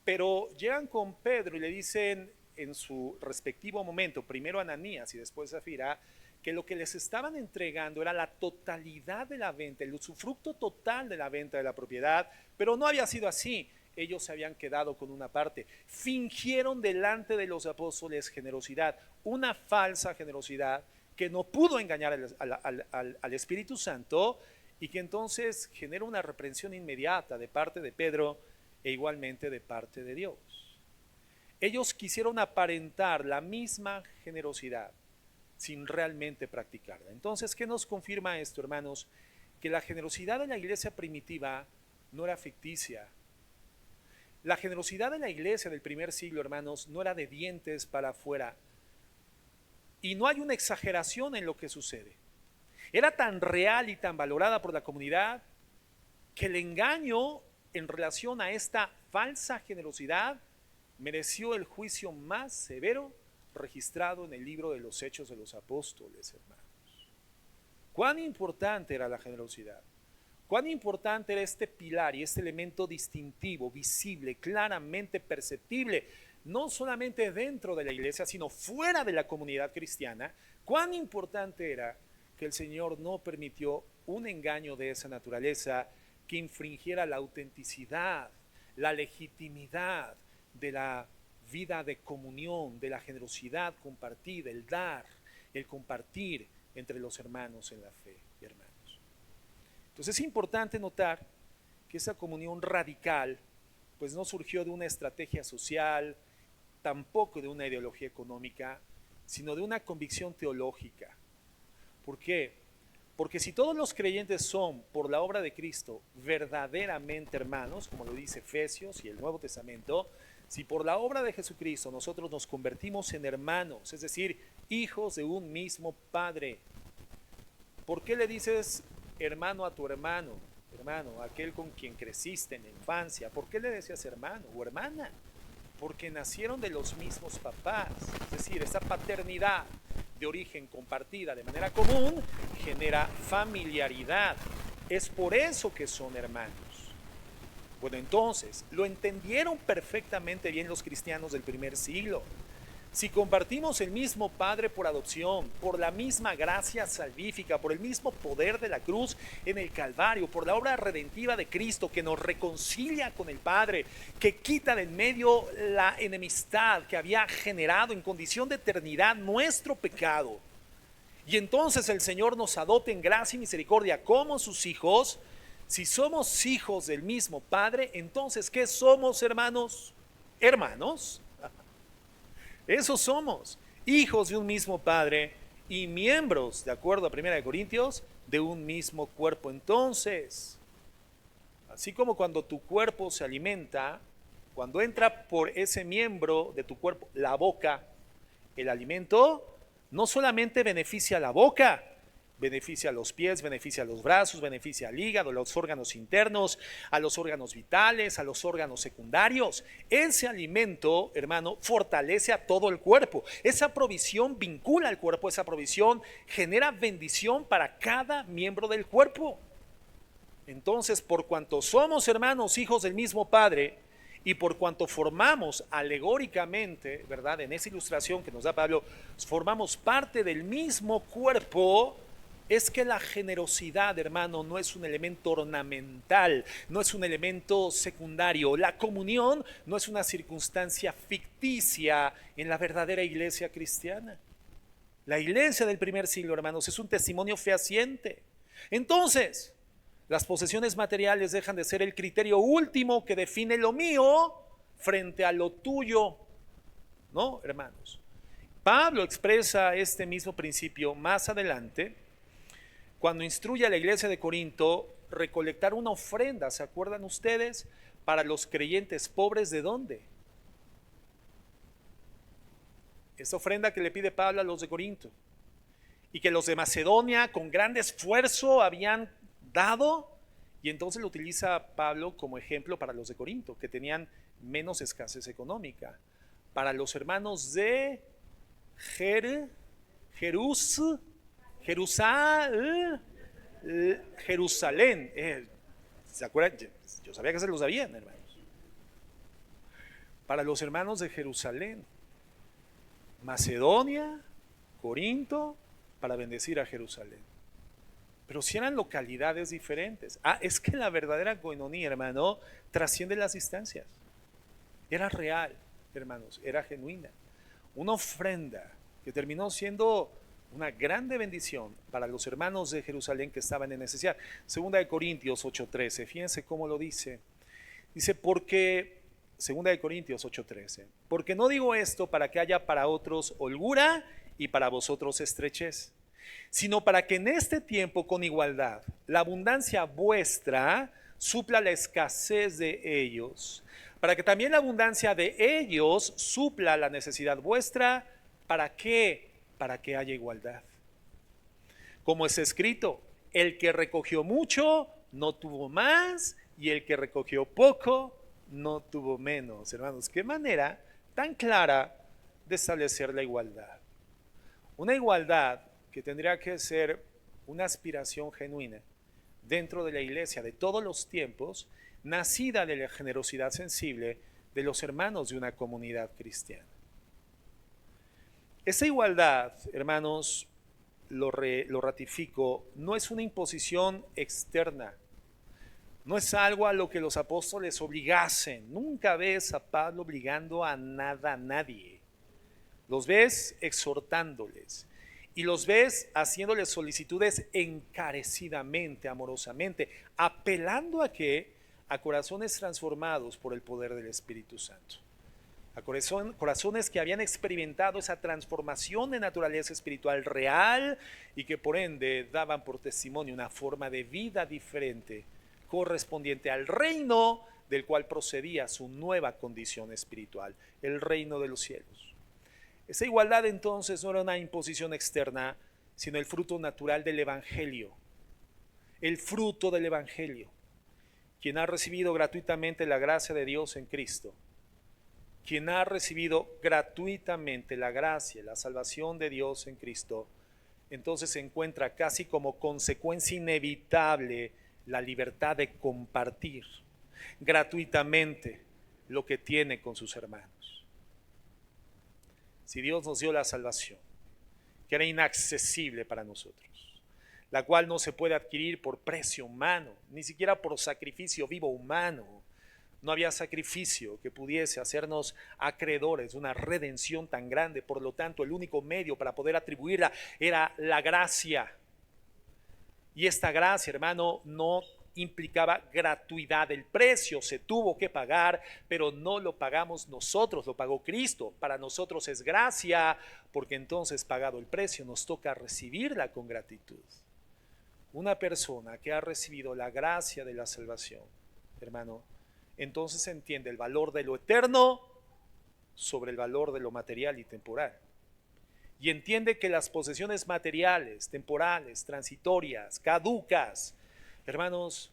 pero llegan con Pedro y le dicen en su respectivo momento, primero Ananías y después Zafira, que lo que les estaban entregando era la totalidad de la venta, el usufructo total de la venta de la propiedad, pero no había sido así. Ellos se habían quedado con una parte. Fingieron delante de los apóstoles generosidad, una falsa generosidad que no pudo engañar al Espíritu Santo, y que entonces genera una reprensión inmediata de parte de Pedro e igualmente de parte de Dios. Ellos quisieron aparentar la misma generosidad sin realmente practicarla. Entonces, ¿qué nos confirma esto, hermanos? Que la generosidad de la iglesia primitiva no era ficticia. La generosidad de la iglesia del primer siglo, hermanos, no era de dientes para afuera. Y no hay una exageración en lo que sucede. Era tan real y tan valorada por la comunidad que el engaño en relación a esta falsa generosidad mereció el juicio más severo registrado en el libro de los Hechos de los Apóstoles, hermanos. Cuán importante era la generosidad, cuán importante era este pilar y este elemento distintivo, visible, claramente perceptible, no solamente dentro de la iglesia, sino fuera de la comunidad cristiana. Cuán importante era que el Señor no permitió un engaño de esa naturaleza que infringiera la autenticidad, la legitimidad de la vida de comunión, de la generosidad compartida, el dar, el compartir entre los hermanos en la fe, hermanos. Entonces es importante notar que esa comunión radical pues no surgió de una estrategia social, tampoco de una ideología económica, sino de una convicción teológica. ¿Por qué? Porque si todos los creyentes son, por la obra de Cristo, verdaderamente hermanos, como lo dice Efesios y el Nuevo Testamento, si por la obra de Jesucristo nosotros nos convertimos en hermanos, es decir, hijos de un mismo Padre, ¿por qué le dices hermano a tu hermano? Hermano, aquel con quien creciste en la infancia. ¿Por qué le decías hermano o hermana? Porque nacieron de los mismos papás. Es decir, esa paternidad de origen compartida de manera común genera familiaridad. Es por eso que son hermanos. Bueno, entonces, lo entendieron perfectamente bien los cristianos del primer siglo. Si compartimos el mismo Padre por adopción, por la misma gracia salvífica, por el mismo poder de la cruz en el Calvario, por la obra redentiva de Cristo que nos reconcilia con el Padre, que quita del medio la enemistad que había generado en condición de eternidad nuestro pecado, y entonces el Señor nos adopta en gracia y misericordia como sus hijos. Si somos hijos del mismo Padre, entonces ¿qué somos, hermanos? Hermanos. Eso somos, hijos de un mismo Padre y miembros, de acuerdo a 1 Corintios, de un mismo cuerpo. Entonces, así como cuando tu cuerpo se alimenta, cuando entra por ese miembro de tu cuerpo, la boca, el alimento no solamente beneficia a la boca, beneficia a los pies, beneficia a los brazos, beneficia al hígado, a los órganos internos, a los órganos vitales, a los órganos secundarios. Ese alimento, hermano, fortalece a todo el cuerpo. Esa provisión vincula al cuerpo, esa provisión genera bendición para cada miembro del cuerpo. Entonces, por cuanto somos hermanos, hijos del mismo Padre, y por cuanto formamos alegóricamente, ¿verdad? En esa ilustración que nos da Pablo, formamos parte del mismo cuerpo. Es que la generosidad, hermano, no es un elemento ornamental, no es un elemento secundario. La comunión no es una circunstancia ficticia en la verdadera iglesia cristiana. La iglesia del primer siglo, hermanos, es un testimonio fehaciente. Entonces, las posesiones materiales dejan de ser el criterio último que define lo mío frente a lo tuyo, ¿no, hermanos? Pablo expresa este mismo principio más adelante cuando instruye a la iglesia de Corinto recolectar una ofrenda, ¿se acuerdan ustedes? Para los creyentes pobres, ¿de dónde? Esa ofrenda que le pide Pablo a los de Corinto y que los de Macedonia con gran esfuerzo habían dado, y entonces lo utiliza Pablo como ejemplo para los de Corinto, que tenían menos escasez económica. Para los hermanos de Jerusalén. ¿Se acuerdan? Yo sabía que se lo sabían, hermanos. Para los hermanos de Jerusalén, Macedonia, Corinto, para bendecir a Jerusalén. Pero si eran localidades diferentes. Es que la verdadera coinonía, hermano, trasciende las distancias. Era real, hermanos, era genuina. Una ofrenda que terminó siendo una grande bendición para los hermanos de Jerusalén que estaban en necesidad. Segunda de Corintios 8:13, fíjense cómo lo dice. Dice, Segunda de Corintios 8:13, porque no digo esto para que haya para otros holgura y para vosotros estrechez, sino para que en este tiempo con igualdad la abundancia vuestra supla la escasez de ellos, para que también la abundancia de ellos supla la necesidad vuestra. ¿Para qué? Para que haya igualdad. Como es escrito, el que recogió mucho no tuvo más, y el que recogió poco no tuvo menos. Hermanos, qué manera tan clara de establecer la igualdad. Una igualdad que tendría que ser una aspiración genuina dentro de la iglesia de todos los tiempos, nacida de la generosidad sensible de los hermanos de una comunidad cristiana. Esa igualdad, hermanos, lo ratifico, no es una imposición externa, No es algo a lo que los apóstoles obligasen. Nunca ves a Pablo obligando a nada a nadie. Los ves exhortándoles y los ves haciéndoles solicitudes encarecidamente, amorosamente, apelando a qué? A corazones transformados por el poder del Espíritu Santo. A corazones que habían experimentado esa transformación de naturaleza espiritual real y que por ende daban por testimonio una forma de vida diferente correspondiente al reino del cual procedía su nueva condición espiritual, el reino de los cielos. Esa igualdad entonces no era una imposición externa, sino el fruto natural del Evangelio, el fruto del Evangelio. Quien ha recibido gratuitamente la gracia de Dios en Cristo, quien ha recibido gratuitamente la gracia, la salvación de Dios en Cristo, entonces se encuentra casi como consecuencia inevitable la libertad de compartir gratuitamente lo que tiene con sus hermanos. Si Dios nos dio la salvación, que era inaccesible para nosotros, la cual no se puede adquirir por precio humano, ni siquiera por sacrificio vivo humano. No había sacrificio que pudiese hacernos acreedores de una redención tan grande. Por lo tanto, el único medio para poder atribuirla era la gracia. Y esta gracia, hermano, no implicaba gratuidad. El precio se tuvo que pagar, pero no lo pagamos nosotros, lo pagó Cristo. Para nosotros es gracia, porque entonces, pagado el precio, nos toca recibirla con gratitud. Una persona que ha recibido la gracia de la salvación, hermano, entonces entiende el valor de lo eterno sobre el valor de lo material y temporal. Y entiende que las posesiones materiales, temporales, transitorias, caducas, hermanos,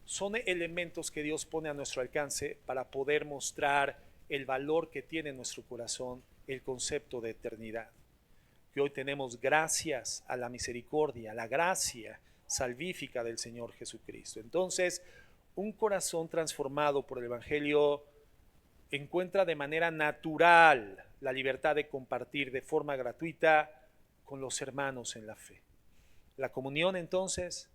son elementos que Dios pone a nuestro alcance para poder mostrar el valor que tiene en nuestro corazón el concepto de eternidad. Que hoy tenemos gracias a la misericordia, a la gracia salvífica del Señor Jesucristo. Entonces, un corazón transformado por el Evangelio encuentra de manera natural la libertad de compartir de forma gratuita con los hermanos en la fe. La comunión entonces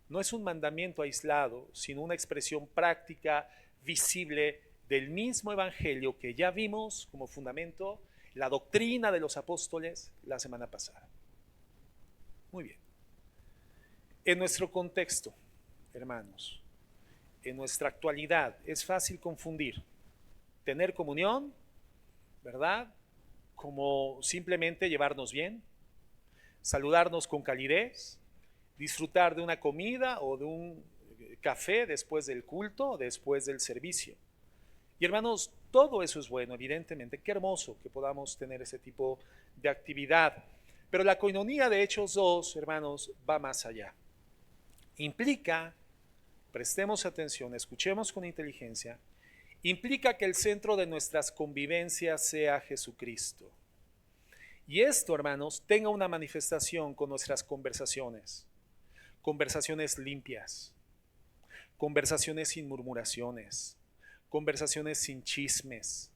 no es un mandamiento aislado, sino una expresión práctica, visible del mismo Evangelio que ya vimos como fundamento, la doctrina de los apóstoles la semana pasada. Muy bien. En nuestro contexto, hermanos, en nuestra actualidad es fácil confundir tener comunión, ¿verdad? Como simplemente llevarnos bien, saludarnos con calidez, disfrutar de una comida o de un café después del culto, después del servicio. Y hermanos, todo eso es bueno, evidentemente. Qué hermoso que podamos tener ese tipo de actividad. Pero la coinonía de Hechos 2, hermanos, va más allá. Implica, prestemos atención, escuchemos con inteligencia, implica que el centro de nuestras convivencias sea Jesucristo. Y esto, hermanos, tenga una manifestación con nuestras conversaciones. Conversaciones limpias, conversaciones sin murmuraciones, conversaciones sin chismes,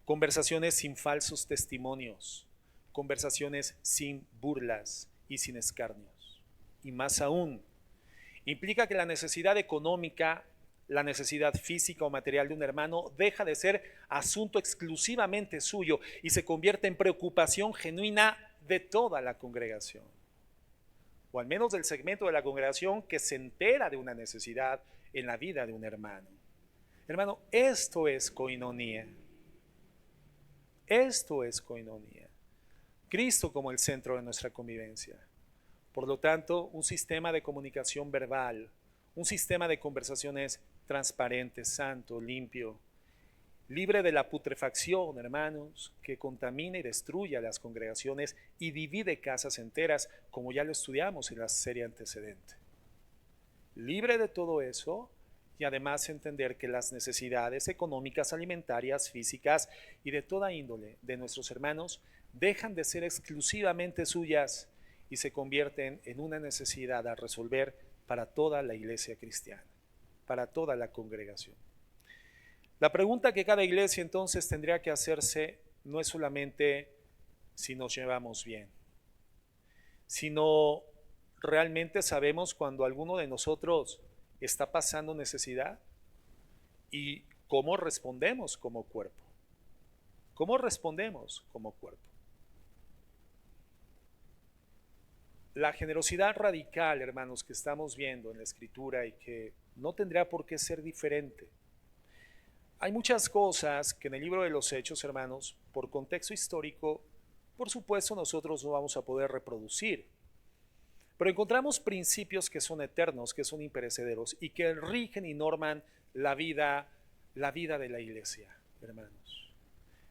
conversaciones sin falsos testimonios, conversaciones sin burlas y sin escarnios. Y más aún, implica que la necesidad económica, la necesidad física o material de un hermano deja de ser asunto exclusivamente suyo y se convierte en preocupación genuina de toda la congregación, o al menos del segmento de la congregación que se entera de una necesidad en la vida de un hermano. Hermano, esto es coinonía. Esto es coinonía. Cristo como el centro de nuestra convivencia. Por lo tanto, un sistema de comunicación verbal, un sistema de conversaciones transparente, santo, limpio, libre de la putrefacción, hermanos, que contamina y destruye a las congregaciones y divide casas enteras, como ya lo estudiamos en la serie antecedente. Libre de todo eso y además entender que las necesidades económicas, alimentarias, físicas y de toda índole de nuestros hermanos dejan de ser exclusivamente suyas y se convierten en una necesidad a resolver para toda la iglesia cristiana, para toda la congregación. La pregunta que cada iglesia entonces tendría que hacerse no es solamente si nos llevamos bien, sino realmente sabemos cuando alguno de nosotros está pasando necesidad y cómo respondemos como cuerpo. ¿Cómo respondemos como cuerpo? La generosidad radical, hermanos, que estamos viendo en la Escritura y que no tendría por qué ser diferente. Hay muchas cosas que en el libro de los Hechos, hermanos, por contexto histórico, por supuesto nosotros no vamos a poder reproducir. Pero encontramos principios que son eternos, que son imperecederos y que rigen y norman la vida de la iglesia, hermanos,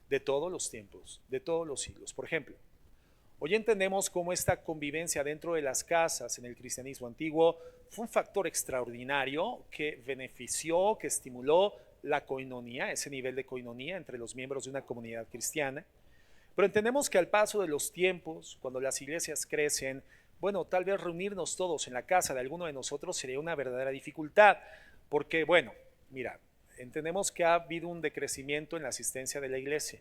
de todos los tiempos, de todos los siglos. Por ejemplo, hoy entendemos cómo esta convivencia dentro de las casas en el cristianismo antiguo fue un factor extraordinario que benefició, que estimuló la coinonía, ese nivel de coinonía entre los miembros de una comunidad cristiana. Pero entendemos que al paso de los tiempos, cuando las iglesias crecen, bueno, tal vez reunirnos todos en la casa de alguno de nosotros sería una verdadera dificultad, porque, bueno, mira, entendemos que ha habido un decrecimiento en la asistencia de la iglesia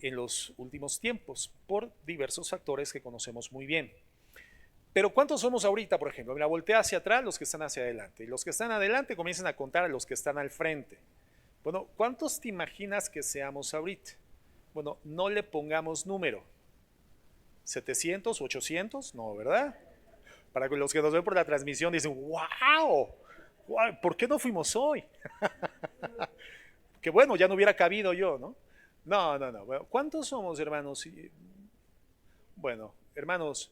en los últimos tiempos por diversos factores que conocemos muy bien. Pero ¿cuántos somos ahorita, por ejemplo? Mira, voltea hacia atrás los que están hacia adelante y los que están adelante comienzan a contar a los que están al frente. Bueno, ¿cuántos te imaginas que seamos ahorita? Bueno, no le pongamos número. ¿700, 800? No, ¿verdad? Para que los que nos ven por la transmisión dicen, ¡wow! ¿Por qué no fuimos hoy? Que bueno, ya no hubiera cabido yo, ¿no? No. Bueno, ¿cuántos somos, hermanos? Bueno, hermanos,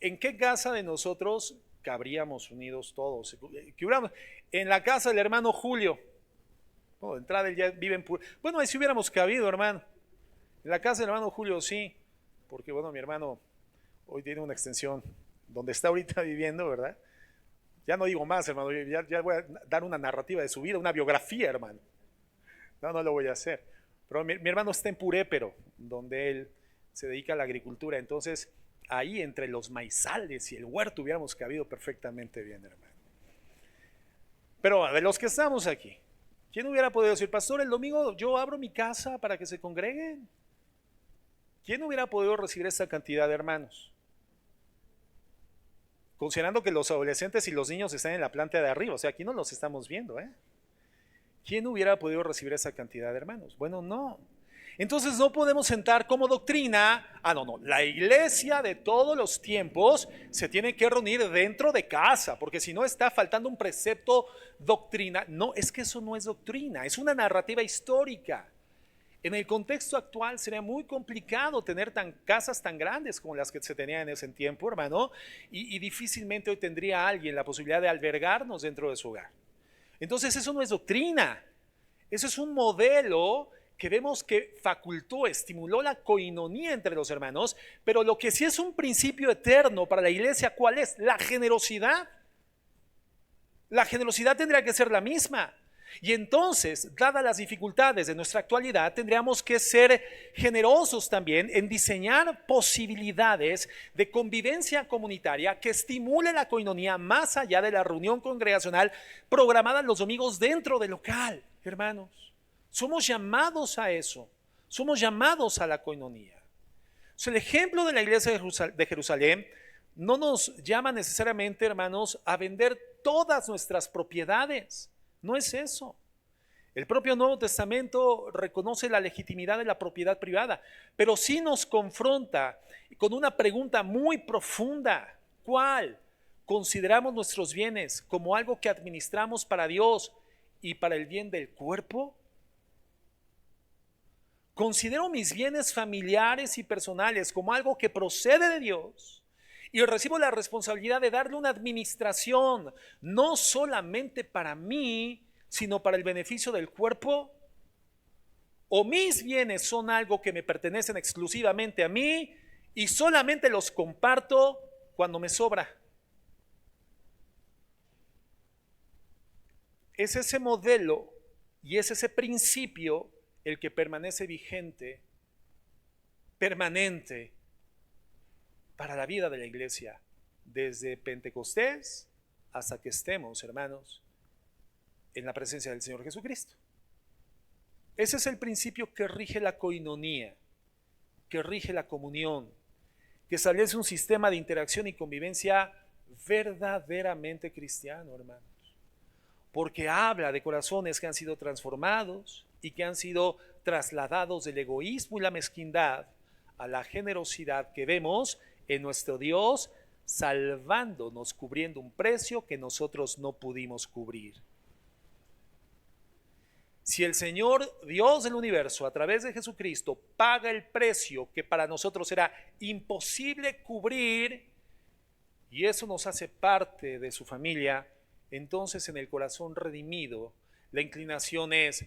¿en qué casa de nosotros cabríamos unidos todos? Que hubiéramos, en la casa del hermano Julio. Bueno, de entrada él ya vive en bueno, ahí si hubiéramos cabido, hermano. En la casa del hermano Julio sí, porque bueno, mi hermano hoy tiene una extensión donde está ahorita viviendo, ¿verdad? Ya no digo más, hermano, ya voy a dar una narrativa de su vida, una biografía, hermano. No lo voy a hacer. Pero mi hermano está en Purépero, donde él se dedica a la agricultura. Entonces, ahí entre los maizales y el huerto hubiéramos cabido perfectamente bien, hermano. Pero de los que estamos aquí, ¿quién hubiera podido decir, pastor, el domingo yo abro mi casa para que se congreguen? ¿Quién hubiera podido recibir esta cantidad de hermanos? Considerando que los adolescentes y los niños están en la planta de arriba, o sea, aquí no los estamos viendo, ¿eh? ¿Quién hubiera podido recibir esa cantidad de hermanos? Bueno, no. Entonces no podemos sentar como doctrina, no, la iglesia de todos los tiempos se tiene que reunir dentro de casa, porque si no está faltando un precepto doctrina. No, es que eso no es doctrina, es una narrativa histórica. En el contexto actual sería muy complicado tener casas tan grandes como las que se tenían en ese tiempo, hermano, y difícilmente hoy tendría alguien la posibilidad de albergarnos dentro de su hogar. Entonces eso no es doctrina, eso es un modelo que vemos que facultó, estimuló la coinonía entre los hermanos, pero lo que sí es un principio eterno para la iglesia, ¿cuál es? La generosidad. La generosidad tendría que ser la misma. Y entonces, dadas las dificultades de nuestra actualidad, tendríamos que ser generosos también en diseñar posibilidades de convivencia comunitaria que estimule la coinonía más allá de la reunión congregacional programada los domingos dentro del local, hermanos. Somos llamados a eso, somos llamados a la coinonía. O sea, el ejemplo de la iglesia de Jerusalén no nos llama necesariamente, hermanos, a vender todas nuestras propiedades. No es eso. El propio Nuevo Testamento reconoce la legitimidad de la propiedad privada, pero sí nos confronta con una pregunta muy profunda. ¿Cuál? ¿Consideramos nuestros bienes como algo que administramos para Dios y para el bien del cuerpo? ¿Considero mis bienes familiares y personales como algo que procede de Dios? Y recibo la responsabilidad de darle una administración, no solamente para mí, sino para el beneficio del cuerpo. O mis bienes son algo que me pertenecen exclusivamente a mí y solamente los comparto cuando me sobra. Es ese modelo y es ese principio el que permanece vigente, permanente, para la vida de la iglesia, desde Pentecostés hasta que estemos, hermanos, en la presencia del Señor Jesucristo. Ese es el principio que rige la coinonía, que rige la comunión, que establece un sistema de interacción y convivencia verdaderamente cristiano, hermanos. Porque habla de corazones que han sido transformados y que han sido trasladados del egoísmo y la mezquindad a la generosidad que vemos en nuestro Dios, salvándonos, cubriendo un precio que nosotros no pudimos cubrir. Si el Señor Dios del universo a través de Jesucristo paga el precio que para nosotros era imposible cubrir, y eso nos hace parte de su familia, entonces en el corazón redimido la inclinación es: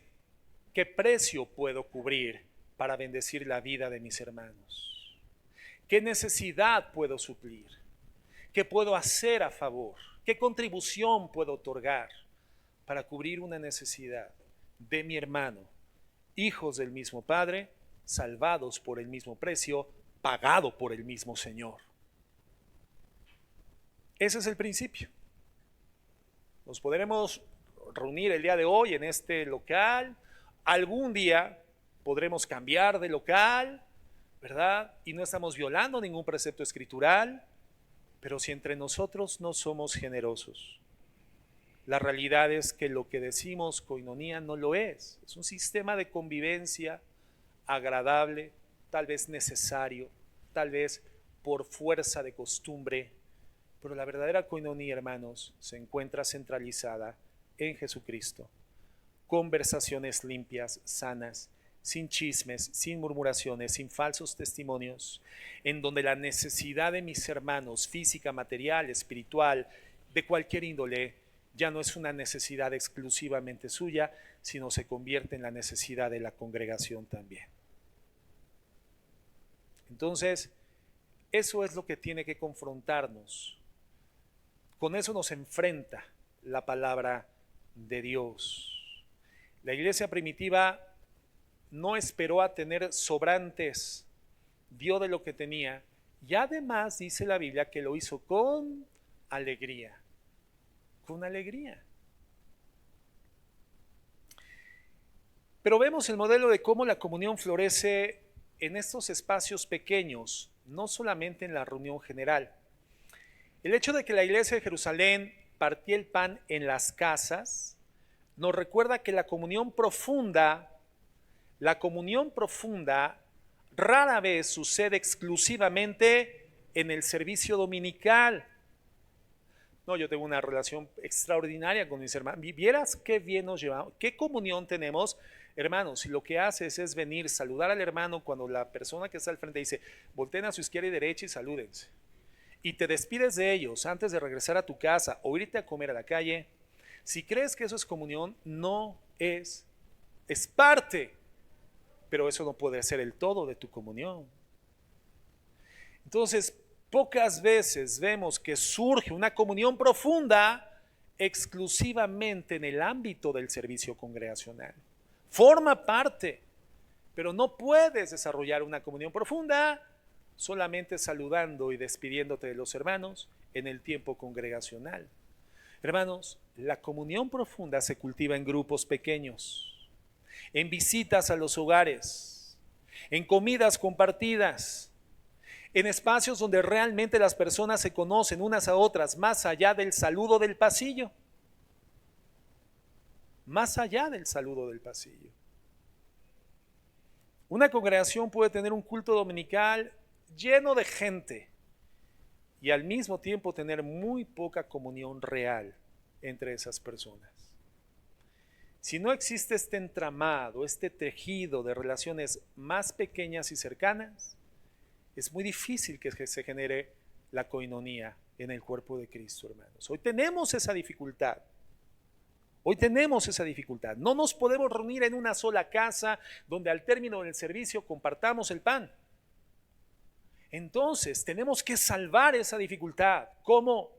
¿qué precio puedo cubrir para bendecir la vida de mis hermanos? ¿Qué necesidad puedo suplir? ¿Qué puedo hacer a favor? ¿Qué contribución puedo otorgar para cubrir una necesidad de mi hermano? Hijos del mismo Padre, salvados por el mismo precio, pagado por el mismo Señor. Ese es el principio. Nos podremos reunir el día de hoy en este local. Algún día podremos cambiar de local, ¿verdad? Y no estamos violando ningún precepto escritural, pero si entre nosotros no somos generosos, la realidad es que lo que decimos coinonía no lo es. Es un sistema de convivencia agradable, tal vez necesario, tal vez por fuerza de costumbre, pero la verdadera coinonía, hermanos, se encuentra centralizada en Jesucristo. Conversaciones limpias, sanas, sin chismes, sin murmuraciones, sin falsos testimonios, en donde la necesidad de mis hermanos, física, material, espiritual, de cualquier índole, ya no es una necesidad exclusivamente suya, sino se convierte en la necesidad de la congregación también. Entonces, eso es lo que tiene que confrontarnos. Con eso nos enfrenta la palabra de Dios. La iglesia primitiva no esperó a tener sobrantes, dio de lo que tenía, y además dice la Biblia que lo hizo con alegría. Con alegría. Pero vemos el modelo de cómo la comunión florece en estos espacios pequeños, no solamente en la reunión general. El hecho de que la iglesia de Jerusalén partía el pan en las casas nos recuerda que la comunión profunda rara vez sucede exclusivamente en el servicio dominical. No, yo tengo una relación extraordinaria con mis hermanos. ¿Vieras qué bien nos llevamos? ¿Qué comunión tenemos? Hermanos, si lo que haces es venir, saludar al hermano cuando la persona que está al frente dice, volteen a su izquierda y derecha y salúdense, y te despides de ellos antes de regresar a tu casa o irte a comer a la calle, si crees que eso es comunión, no es parte, pero eso no puede ser el todo de tu comunión. Entonces, pocas veces vemos que surge una comunión profunda exclusivamente en el ámbito del servicio congregacional. Forma parte, pero no puedes desarrollar una comunión profunda solamente saludando y despidiéndote de los hermanos en el tiempo congregacional. Hermanos, la comunión profunda se cultiva en grupos pequeños, en visitas a los hogares, en comidas compartidas, en espacios donde realmente las personas se conocen unas a otras, más allá del saludo del pasillo. Más allá del saludo del pasillo. Una congregación puede tener un culto dominical lleno de gente y al mismo tiempo tener muy poca comunión real entre esas personas. Si no existe este entramado, este tejido de relaciones más pequeñas y cercanas, es muy difícil que se genere la coinonía en el cuerpo de Cristo, hermanos. Hoy tenemos esa dificultad. No nos podemos reunir en una sola casa donde al término del servicio compartamos el pan. Entonces tenemos que salvar esa dificultad. ¿Cómo?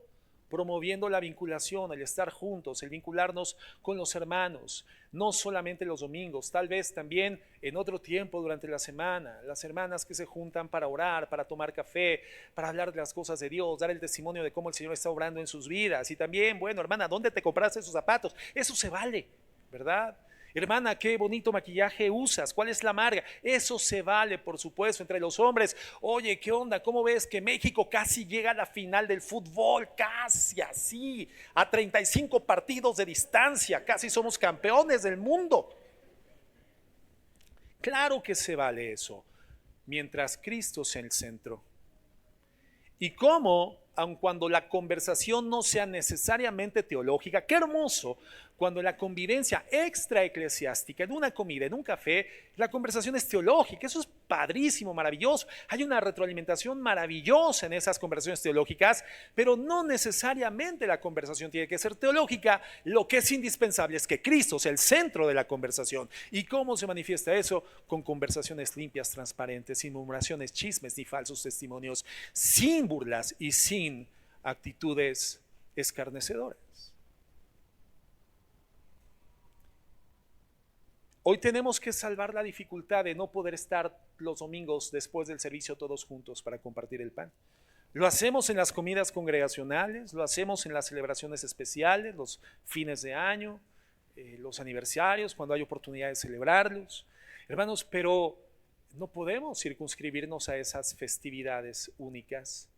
Promoviendo la vinculación, el estar juntos, el vincularnos con los hermanos, no solamente los domingos, tal vez también en otro tiempo durante la semana, las hermanas que se juntan para orar, para tomar café, para hablar de las cosas de Dios, dar el testimonio de cómo el Señor está obrando en sus vidas. Y también, bueno, hermana, ¿dónde te compraste esos zapatos? Eso se vale, ¿verdad? Hermana, qué bonito maquillaje usas, ¿cuál es la marca? Eso se vale, por supuesto, entre los hombres. Oye, ¿qué onda? ¿Cómo ves que México casi llega a la final del fútbol? Casi así, a 35 partidos de distancia, casi somos campeones del mundo. Claro que se vale eso, mientras Cristo sea el centro. Y cómo, aun cuando la conversación no sea necesariamente teológica, qué hermoso cuando la convivencia extraeclesiástica, en una comida, en un café, la conversación es teológica. Eso es padrísimo, maravilloso. Hay una retroalimentación maravillosa en esas conversaciones teológicas, pero no necesariamente la conversación tiene que ser teológica. Lo que es indispensable es que Cristo sea el centro de la conversación. ¿Y cómo se manifiesta eso? Con conversaciones limpias, transparentes, sin murmuraciones, chismes ni falsos testimonios, sin burlas y sin actitudes escarnecedoras. Hoy tenemos que salvar la dificultad de no poder estar los domingos después del servicio todos juntos para compartir el pan. Lo hacemos en las comidas congregacionales, lo hacemos en las celebraciones especiales, los fines de año, los aniversarios, cuando hay oportunidad de celebrarlos. Hermanos, pero no podemos circunscribirnos a esas festividades únicas.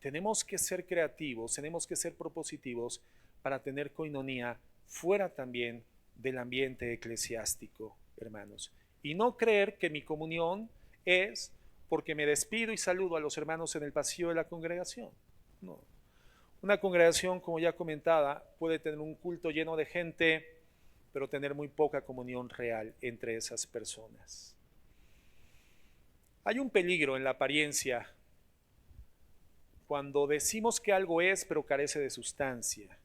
Tenemos que ser creativos, tenemos que ser propositivos para tener coinonía fuera también del ambiente eclesiástico, hermanos. Y no creer que mi comunión es porque me despido y saludo a los hermanos en el pasillo de la congregación. No. Una congregación, como ya comentaba, puede tener un culto lleno de gente, pero tener muy poca comunión real entre esas personas. Hay un peligro en la apariencia cuando decimos que algo es, pero carece de sustancia.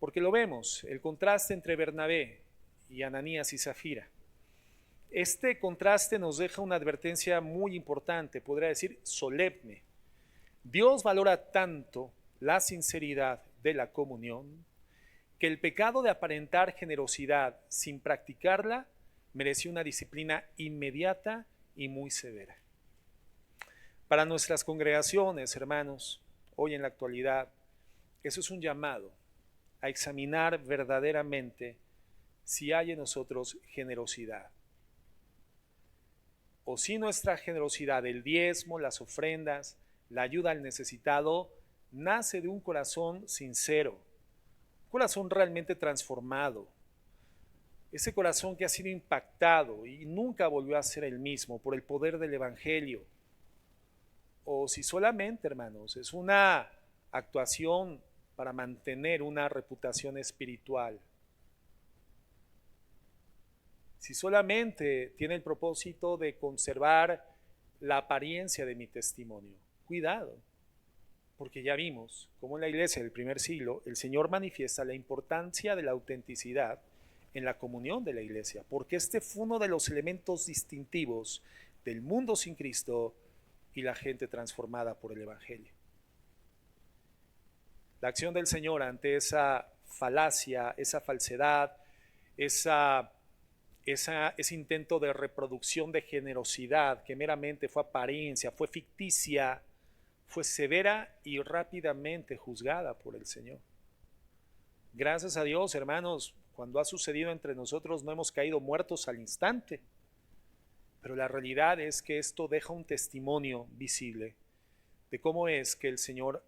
Porque lo vemos, el contraste entre Bernabé y Ananías y Zafira. Este contraste nos deja una advertencia muy importante, podría decir solemne. Dios valora tanto la sinceridad de la comunión que el pecado de aparentar generosidad sin practicarla mereció una disciplina inmediata y muy severa. Para nuestras congregaciones, hermanos, hoy en la actualidad, eso es un llamado a examinar verdaderamente si hay en nosotros generosidad. O si nuestra generosidad, el diezmo, las ofrendas, la ayuda al necesitado, nace de un corazón sincero, un corazón realmente transformado, ese corazón que ha sido impactado y nunca volvió a ser el mismo por el poder del Evangelio. O si solamente, hermanos, es una actuación para mantener una reputación espiritual. Si solamente tiene el propósito de conservar la apariencia de mi testimonio, cuidado, porque ya vimos cómo en la iglesia del primer siglo el Señor manifiesta la importancia de la autenticidad en la comunión de la iglesia, porque este fue uno de los elementos distintivos del mundo sin Cristo y la gente transformada por el Evangelio. La acción del Señor ante esa falacia, esa falsedad, ese intento de reproducción de generosidad que meramente fue apariencia, fue ficticia, fue severa y rápidamente juzgada por el Señor. Gracias a Dios, hermanos, cuando ha sucedido entre nosotros no hemos caído muertos al instante, pero la realidad es que esto deja un testimonio visible de cómo es que el Señor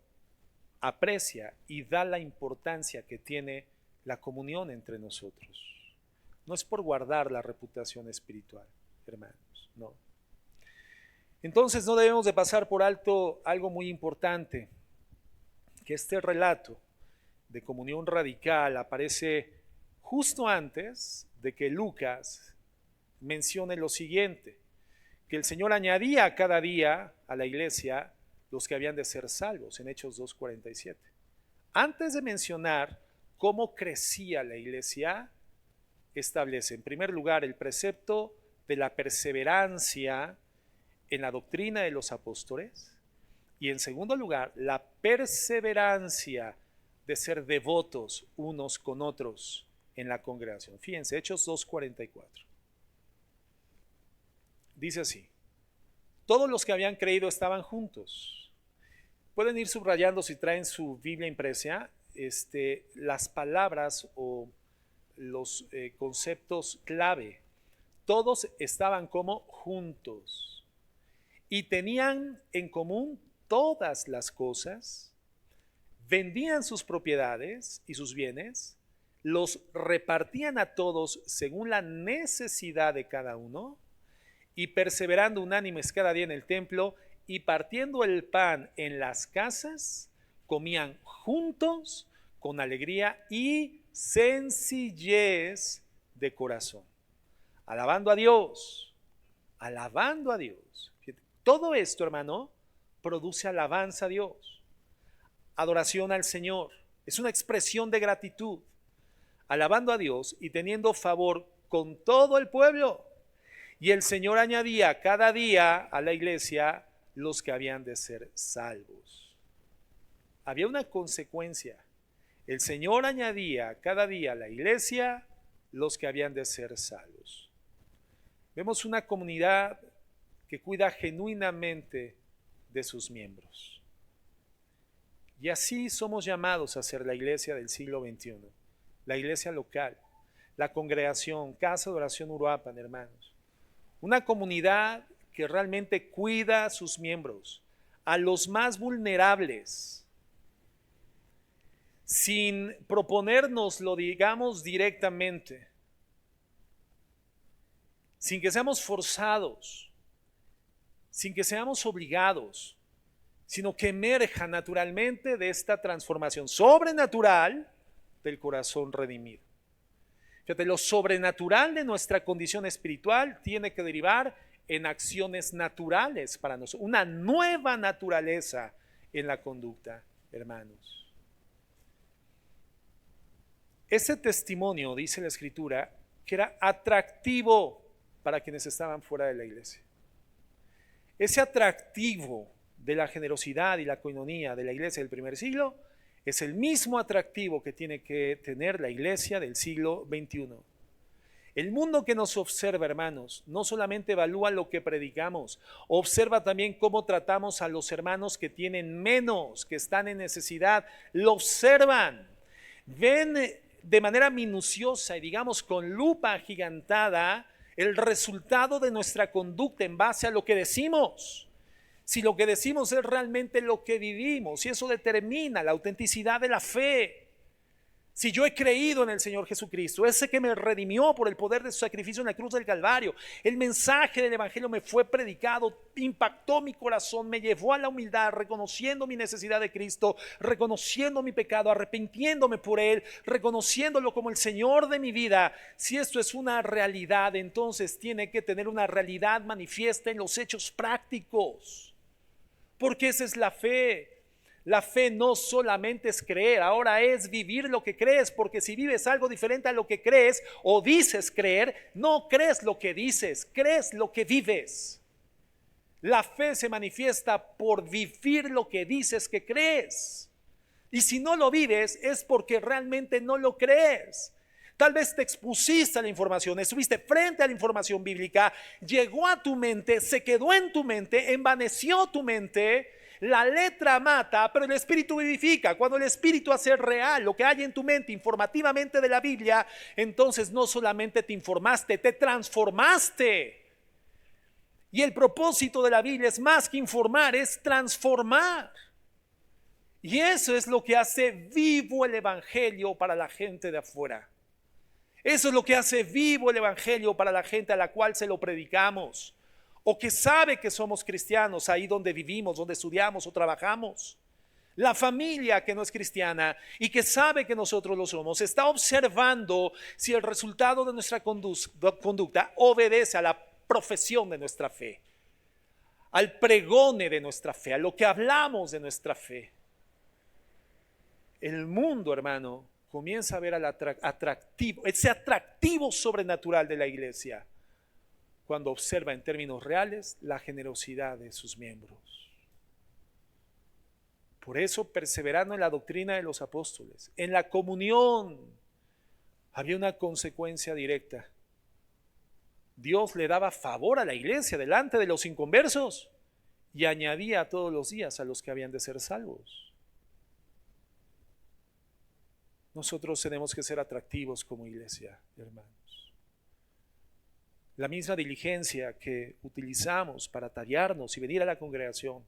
aprecia y da la importancia que tiene la comunión entre nosotros. No es por guardar la reputación espiritual, hermanos, no. Entonces no debemos de pasar por alto algo muy importante, que este relato de comunión radical aparece justo antes de que Lucas mencione lo siguiente, que el Señor añadía cada día a la iglesia los que habían de ser salvos, en Hechos 2:47. Antes de mencionar cómo crecía la iglesia, establece en primer lugar el precepto de la perseverancia en la doctrina de los apóstoles y en segundo lugar la perseverancia de ser devotos unos con otros en la congregación. Fíjense, Hechos 2:44. Dice así: todos los que habían creído estaban juntos. Pueden ir subrayando si traen su Biblia impresa las palabras o los conceptos clave. Todos estaban como juntos y tenían en común todas las cosas, vendían sus propiedades y sus bienes, los repartían a todos según la necesidad de cada uno, y perseverando unánimes cada día en el templo y partiendo el pan en las casas, comían juntos con alegría y sencillez de corazón, alabando a Dios, alabando a Dios. Todo esto, hermano, produce alabanza a Dios, adoración al Señor. Es una expresión de gratitud, alabando a Dios y teniendo favor con todo el pueblo. Y el Señor añadía cada día a la iglesia los que habían de ser salvos. Había una consecuencia. El Señor añadía cada día a la iglesia los que habían de ser salvos. Vemos una comunidad que cuida genuinamente de sus miembros. Y así somos llamados a ser la iglesia del siglo XXI, la iglesia local, la congregación, Casa de Oración Uruapan, hermanos. Una comunidad que realmente cuida a sus miembros, a los más vulnerables, sin proponernos lo digamos directamente, sin que seamos forzados, sin que seamos obligados, sino que emerja naturalmente de esta transformación sobrenatural del corazón redimido. Fíjate, lo sobrenatural de nuestra condición espiritual tiene que derivar en acciones naturales para nosotros, una nueva naturaleza en la conducta, hermanos. Ese testimonio, dice la Escritura, que era atractivo para quienes estaban fuera de la iglesia. Ese atractivo de la generosidad y la coinonía de la iglesia del primer siglo es el mismo atractivo que tiene que tener la iglesia del siglo XXI. El mundo que nos observa, hermanos, no solamente evalúa lo que predicamos, observa también cómo tratamos a los hermanos que tienen menos, que están en necesidad. Lo observan, ven de manera minuciosa y digamos con lupa agigantada el resultado de nuestra conducta en base a lo que decimos. Si lo que decimos es realmente lo que vivimos, y eso determina la autenticidad de la fe. Si yo he creído en el Señor Jesucristo, ese que me redimió por el poder de su sacrificio en la cruz del Calvario, el mensaje del Evangelio me fue predicado, impactó mi corazón, me llevó a la humildad, reconociendo mi necesidad de Cristo, reconociendo mi pecado, arrepintiéndome por él, reconociéndolo como el Señor de mi vida. Si esto es una realidad, entonces tiene que tener una realidad manifiesta en los hechos prácticos, porque esa es la fe. La fe no solamente es creer, ahora es vivir lo que crees, porque si vives algo diferente a lo que crees o dices creer, no crees lo que dices, crees lo que vives. La fe se manifiesta por vivir lo que dices que crees. Y si no lo vives es porque realmente no lo crees. Tal vez te expusiste a la información, estuviste frente a la información bíblica, llegó a tu mente, se quedó en tu mente, envaneció tu mente. La letra mata, pero el espíritu vivifica. Cuando el espíritu hace real lo que hay en tu mente informativamente de la Biblia, entonces no solamente te informaste, te transformaste. Y el propósito de la Biblia es más que informar, es transformar. Y eso es lo que hace vivo el Evangelio para la gente de afuera. Eso es lo que hace vivo el Evangelio para la gente a la cual se lo predicamos, o que sabe que somos cristianos ahí donde vivimos, donde estudiamos o trabajamos. La familia que no es cristiana y que sabe que nosotros lo somos, está observando si el resultado de nuestra conducta obedece a la profesión de nuestra fe, al pregone de nuestra fe, a lo que hablamos de nuestra fe. El mundo, hermano, comienza a ver al atractivo, ese atractivo sobrenatural de la iglesia, cuando observa en términos reales la generosidad de sus miembros. Por eso, perseverando en la doctrina de los apóstoles, en la comunión, había una consecuencia directa. Dios le daba favor a la iglesia delante de los inconversos y añadía todos los días a los que habían de ser salvos. nosotros tenemos que ser atractivos como iglesia, hermanos. La misma diligencia que utilizamos para tallarnos y venir a la congregación,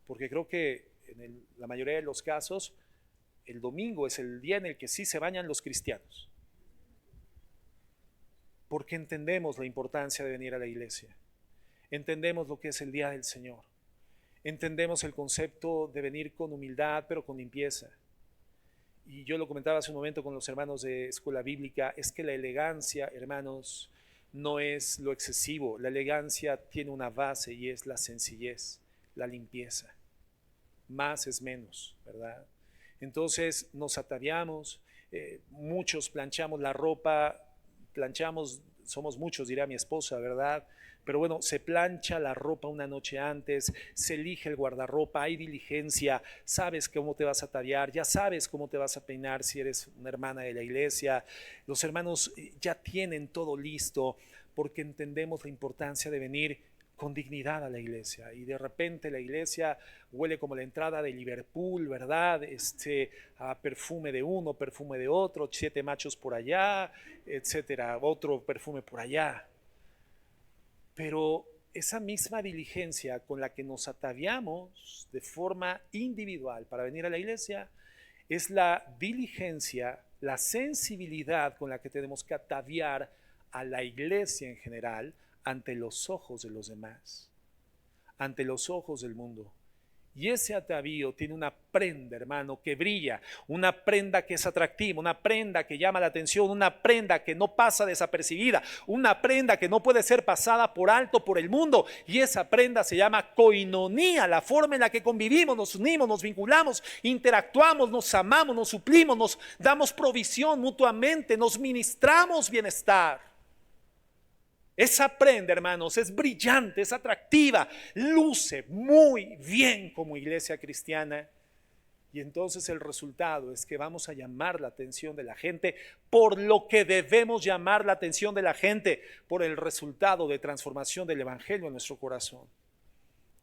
porque creo que en la mayoría de los casos, el domingo es el día en el que sí se bañan los cristianos, porque entendemos la importancia de venir a la iglesia, entendemos lo que es el día del Señor, entendemos el concepto de venir con humildad pero con limpieza. Y yo lo comentaba hace un momento con los hermanos de escuela bíblica, es que la elegancia, hermanos, no es lo excesivo. La elegancia tiene una base y es la sencillez, la limpieza. Más es menos, ¿verdad? Entonces nos ataviamos, muchos planchamos la ropa, planchamos, somos muchos, dirá mi esposa, ¿verdad? Pero bueno, se plancha la ropa una noche antes, se elige el guardarropa, hay diligencia, sabes cómo te vas a ataviar, ya sabes cómo te vas a peinar si eres una hermana de la iglesia. Los hermanos ya tienen todo listo porque entendemos la importancia de venir con dignidad a la iglesia. Y de repente la iglesia huele como la entrada de Liverpool, ¿verdad? A perfume de uno, perfume de otro, 7 machos por allá, etcétera, otro perfume por allá. Pero esa misma diligencia con la que nos ataviamos de forma individual para venir a la iglesia es la diligencia, la sensibilidad con la que tenemos que ataviar a la iglesia en general ante los ojos de los demás, ante los ojos del mundo. Y ese atavío tiene una prenda, hermano, que brilla, una prenda que es atractiva, una prenda que llama la atención, una prenda que no pasa desapercibida, una prenda que no puede ser pasada por alto por el mundo. Y esa prenda se llama coinonía, la forma en la que convivimos, nos unimos, nos vinculamos, interactuamos, nos amamos, nos suplimos, nos damos provisión mutuamente, nos ministramos bienestar. Esa prenda, hermanos, es brillante, es atractiva, luce muy bien como iglesia cristiana. Y entonces el resultado es que vamos a llamar la atención de la gente por lo que debemos llamar la atención de la gente, por el resultado de transformación del evangelio en nuestro corazón.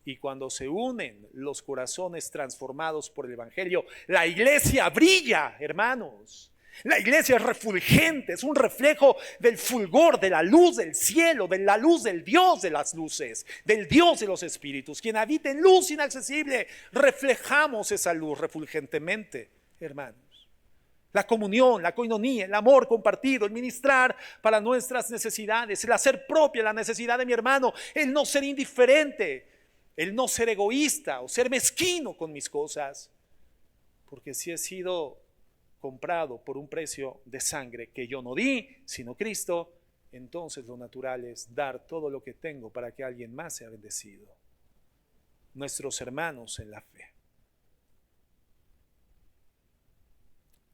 Y cuando se unen los corazones transformados por el evangelio, la iglesia brilla, hermanos. La iglesia es refulgente, es un reflejo del fulgor, de la luz del cielo, de la luz del Dios de las luces, del Dios de los espíritus. Quien habita en luz inaccesible, reflejamos esa luz refulgentemente, hermanos. La comunión, la coinonía, el amor compartido, el ministrar para nuestras necesidades, el hacer propia la necesidad de mi hermano, el no ser indiferente, el no ser egoísta o ser mezquino con mis cosas, porque si he sido comprado por un precio de sangre que yo no di, sino Cristo, entonces lo natural es dar todo lo que tengo para que alguien más sea bendecido. Nuestros hermanos en la fe.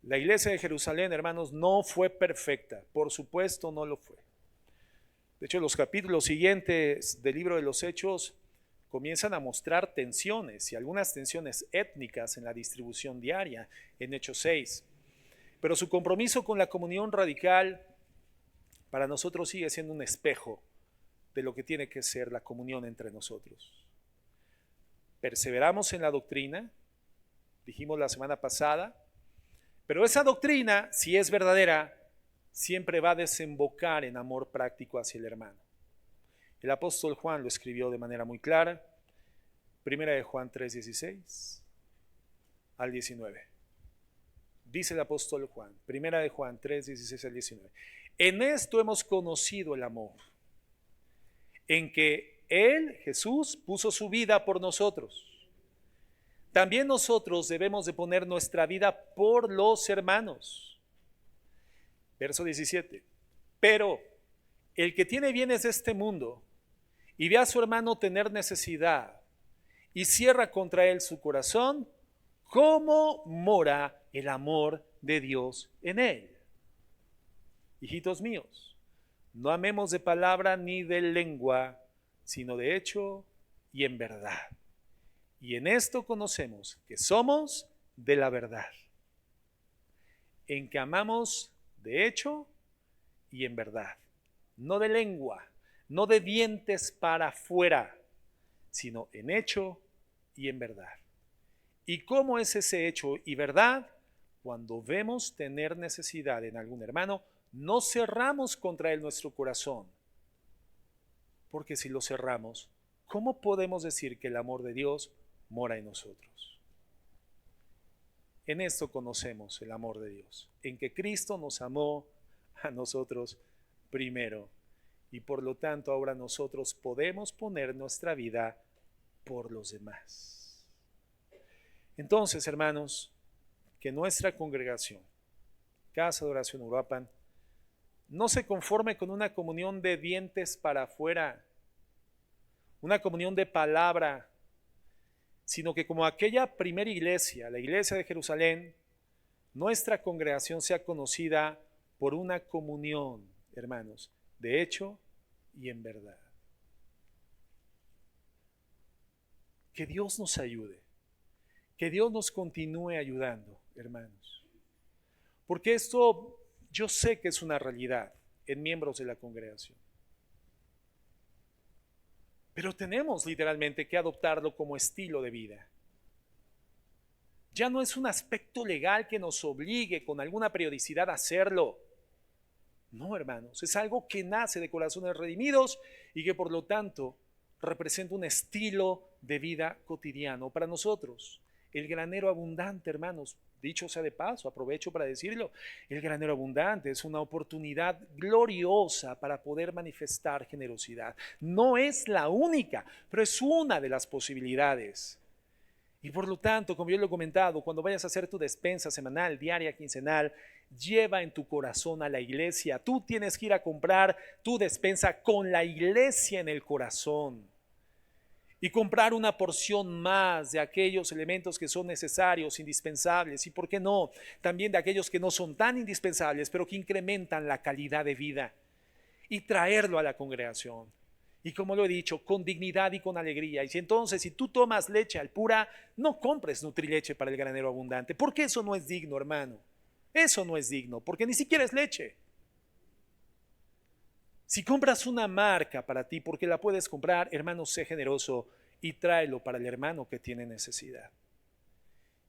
La iglesia de Jerusalén, hermanos, no fue perfecta, por supuesto no lo fue. De hecho, los capítulos siguientes del libro de los Hechos comienzan a mostrar tensiones y algunas tensiones étnicas en la distribución diaria en Hechos 6. Pero su compromiso con la comunión radical para nosotros sigue siendo un espejo de lo que tiene que ser la comunión entre nosotros. Perseveramos en la doctrina, dijimos la semana pasada, pero esa doctrina, si es verdadera, siempre va a desembocar en amor práctico hacia el hermano. El apóstol Juan lo escribió de manera muy clara, 1 de Juan 3:16 al 19. Dice el apóstol Juan, 1 de Juan 3:16 al 19. En esto hemos conocido el amor, en que Él, Jesús, puso su vida por nosotros. También nosotros debemos de poner nuestra vida por los hermanos. Verso 17. Pero el que tiene bienes de este mundo y ve a su hermano tener necesidad y cierra contra él su corazón, ¿cómo mora el amor de Dios en él? Hijitos míos, no amemos de palabra ni de lengua, sino de hecho y en verdad. Y en esto conocemos que somos de la verdad, en que amamos de hecho y en verdad, no de lengua, no de dientes para afuera, sino en hecho y en verdad. ¿Y cómo es ese hecho y verdad? cuando vemos tener necesidad en algún hermano, no cerramos contra él nuestro corazón. Porque si lo cerramos, ¿cómo podemos decir que el amor de Dios mora en nosotros? En esto conocemos el amor de Dios, en que Cristo nos amó a nosotros primero, y por lo tanto ahora nosotros podemos poner nuestra vida por los demás. Entonces, hermanos, que nuestra congregación, Casa de Oración Uruapan, no se conforme con una comunión de dientes para afuera, una comunión de palabra, sino que como aquella primera iglesia, la iglesia de Jerusalén, nuestra congregación sea conocida por una comunión, hermanos, de hecho y en verdad. Que Dios nos ayude, que Dios nos continúe ayudando, hermanos. Porque esto yo sé que es una realidad en miembros de la congregación. Pero tenemos literalmente que adoptarlo como estilo de vida. Ya no es un aspecto legal que nos obligue con alguna periodicidad a hacerlo. No, hermanos, es algo que nace de corazones redimidos y que por lo tanto representa un estilo de vida cotidiano para nosotros. El granero abundante, hermanos, dicho sea de paso, aprovecho para decirlo, el granero abundante es una oportunidad gloriosa para poder manifestar generosidad. No es la única, pero es una de las posibilidades. Y por lo tanto, como yo lo he comentado, cuando vayas a hacer tu despensa semanal, diaria, quincenal, lleva en tu corazón a la iglesia. Tú tienes que ir a comprar tu despensa con la iglesia en el corazón. Y comprar una porción más de aquellos elementos que son necesarios, indispensables, y por qué no, también de aquellos que no son tan indispensables, pero que incrementan la calidad de vida, y traerlo a la congregación. Y como lo he dicho, con dignidad y con alegría. Y si entonces, si tú tomas leche al pura, no compres Nutrileche para el granero abundante, porque eso no es digno, hermano. Eso no es digno, porque ni siquiera es leche. Si compras una marca para ti, porque la puedes comprar, hermano, sé generoso y tráelo para el hermano que tiene necesidad.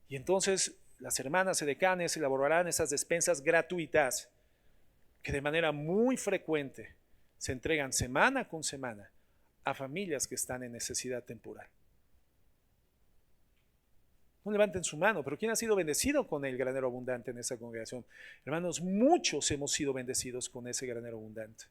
Y entonces las hermanas edecanes elaborarán esas despensas gratuitas que de manera muy frecuente se entregan semana con semana a familias que están en necesidad temporal. No levanten su mano, pero ¿quién ha sido bendecido con el granero abundante en esa congregación? Hermanos, muchos hemos sido bendecidos con ese granero abundante.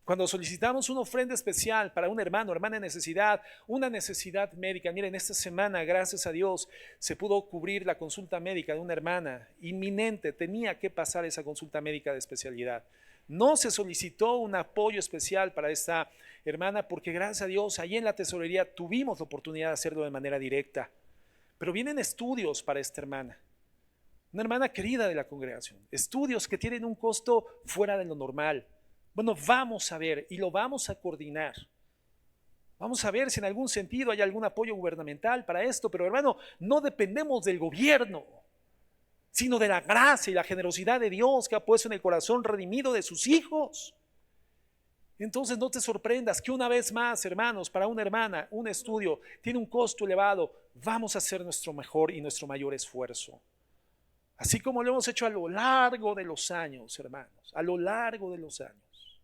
Cuando solicitamos una ofrenda especial para un hermano, hermana en necesidad, una necesidad médica, miren, esta semana, gracias a Dios, se pudo cubrir la consulta médica de una hermana inminente, tenía que pasar esa consulta médica de especialidad. No se solicitó un apoyo especial para esta hermana porque gracias a Dios, ahí en la tesorería tuvimos la oportunidad de hacerlo de manera directa. Pero vienen estudios para esta hermana, una hermana querida de la congregación, estudios que tienen un costo fuera de lo normal. Bueno, vamos a ver y lo vamos a coordinar. Vamos a ver si en algún sentido hay algún apoyo gubernamental para esto, pero hermano, no dependemos del gobierno, sino de la gracia y la generosidad de Dios que ha puesto en el corazón redimido de sus hijos. Entonces no te sorprendas que una vez más, hermanos, para una hermana, un estudio tiene un costo elevado. Vamos a hacer nuestro mejor y nuestro mayor esfuerzo. Así como lo hemos hecho a lo largo de los años, hermanos, a lo largo de los años.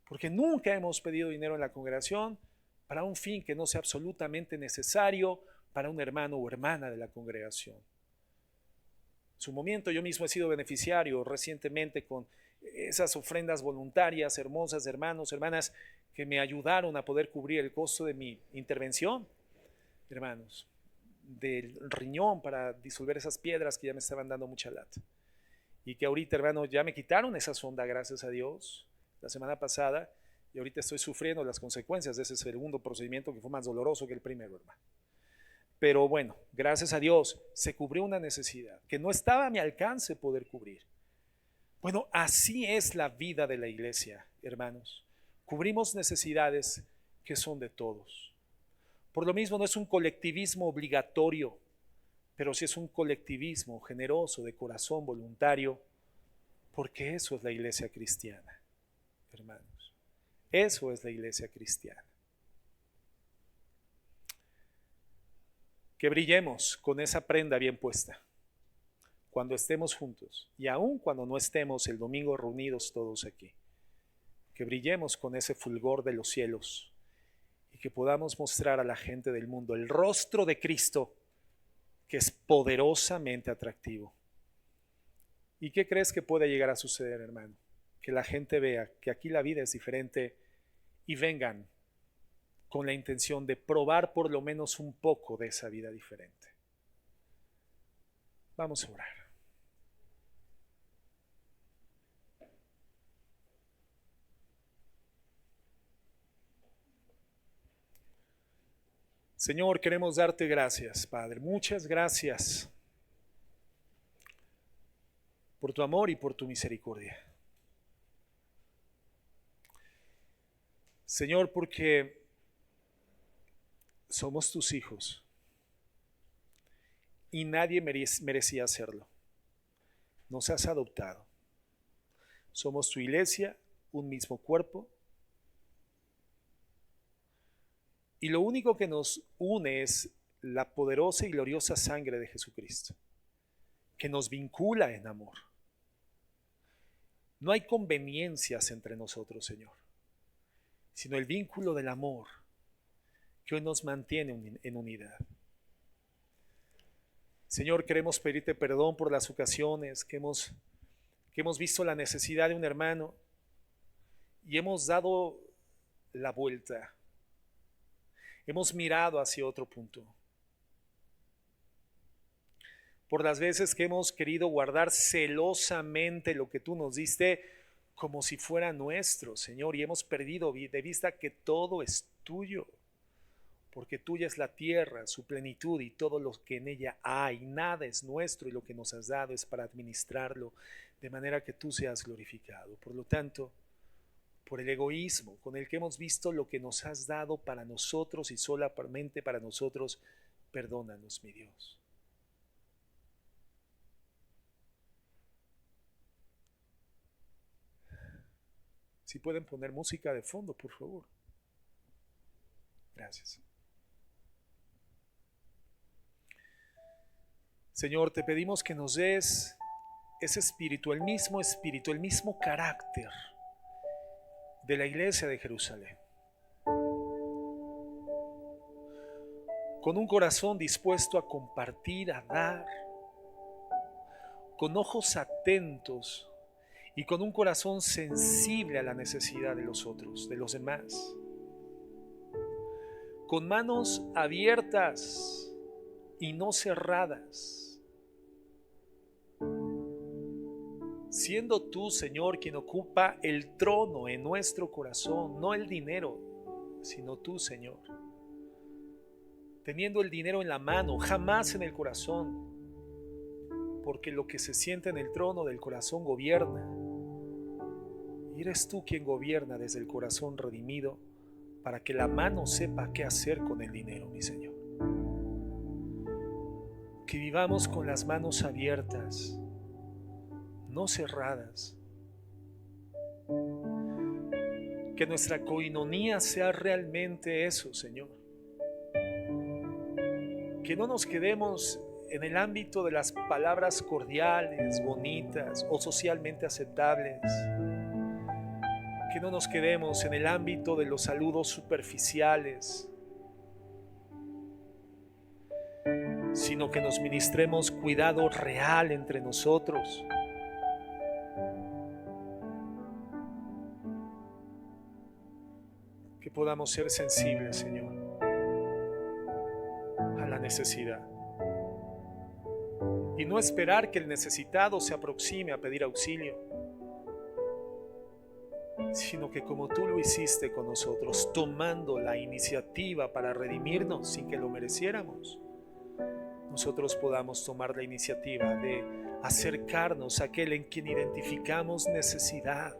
Porque nunca hemos pedido dinero en la congregación para un fin que no sea absolutamente necesario para un hermano o hermana de la congregación. En su momento yo mismo he sido beneficiario recientemente con esas ofrendas voluntarias hermosas de hermanos, hermanas que me ayudaron a poder cubrir el costo de mi intervención, hermanos, del riñón para disolver esas piedras que ya me estaban dando mucha lata. Y que ahorita, hermanos, ya me quitaron esa sonda, gracias a Dios, la semana pasada, y ahorita estoy sufriendo las consecuencias de ese segundo procedimiento que fue más doloroso que el primero, hermano. Pero bueno, gracias a Dios se cubrió una necesidad que no estaba a mi alcance poder cubrir. Bueno, así es la vida de la iglesia, hermanos. Cubrimos necesidades que son de todos. Por lo mismo no es un colectivismo obligatorio, pero sí es un colectivismo generoso, de corazón voluntario, porque eso es la iglesia cristiana, hermanos. Eso es la iglesia cristiana. Que brillemos con esa prenda bien puesta, cuando estemos juntos y aun cuando no estemos el domingo reunidos todos aquí, que brillemos con ese fulgor de los cielos y que podamos mostrar a la gente del mundo el rostro de Cristo, que es poderosamente atractivo. ¿Y qué crees que puede llegar a suceder, hermano? Que la gente vea que aquí la vida es diferente y vengan con la intención de probar por lo menos un poco de esa vida diferente. Vamos a orar. Señor, queremos darte gracias, Padre. Muchas gracias por tu amor y por tu misericordia. Señor, porque somos tus hijos y nadie merecía hacerlo. Nos has adoptado. Somos tu iglesia, un mismo cuerpo. Y lo único que nos une es la poderosa y gloriosa sangre de Jesucristo, que nos vincula en amor. No hay conveniencias entre nosotros, Señor, sino el vínculo del amor que hoy nos mantiene en unidad. Señor, queremos pedirte perdón por las ocasiones que hemos visto la necesidad de un hermano y hemos dado la vuelta. Hemos mirado hacia otro punto. Por las veces que hemos querido guardar celosamente lo que tú nos diste como si fuera nuestro, Señor, y hemos perdido de vista que todo es tuyo, porque tuya es la tierra, su plenitud y todo lo que en ella hay. Nada es nuestro y lo que nos has dado es para administrarlo de manera que tú seas glorificado. Por lo tanto, por el egoísmo con el que hemos visto lo que nos has dado para nosotros y solamente para nosotros, perdónanos, mi Dios. Si pueden poner música de fondo, por favor. Gracias. Señor, te pedimos que nos des ese espíritu, el mismo carácter de la iglesia de Jerusalén, con un corazón dispuesto a compartir, a dar, con ojos atentos y con un corazón sensible a la necesidad de los otros, de los demás, con manos abiertas y no cerradas, siendo tú, Señor, quien ocupa el trono en nuestro corazón, no el dinero, sino tú, Señor. Teniendo el dinero en la mano, jamás en el corazón, porque lo que se siente en el trono del corazón gobierna. Y eres tú quien gobierna desde el corazón redimido para que la mano sepa qué hacer con el dinero, mi Señor. Que vivamos con las manos abiertas, no cerradas. Que nuestra coinonía sea realmente eso, Señor. Que no nos quedemos en el ámbito de las palabras cordiales, bonitas o socialmente aceptables. Que no nos quedemos en el ámbito de los saludos superficiales, sino que nos ministremos cuidado real entre nosotros. Que podamos ser sensibles, Señor, a la necesidad. Y no esperar que el necesitado se aproxime a pedir auxilio, sino que como tú lo hiciste con nosotros, tomando la iniciativa para redimirnos sin que lo mereciéramos, nosotros podamos tomar la iniciativa de acercarnos a aquel en quien identificamos necesidad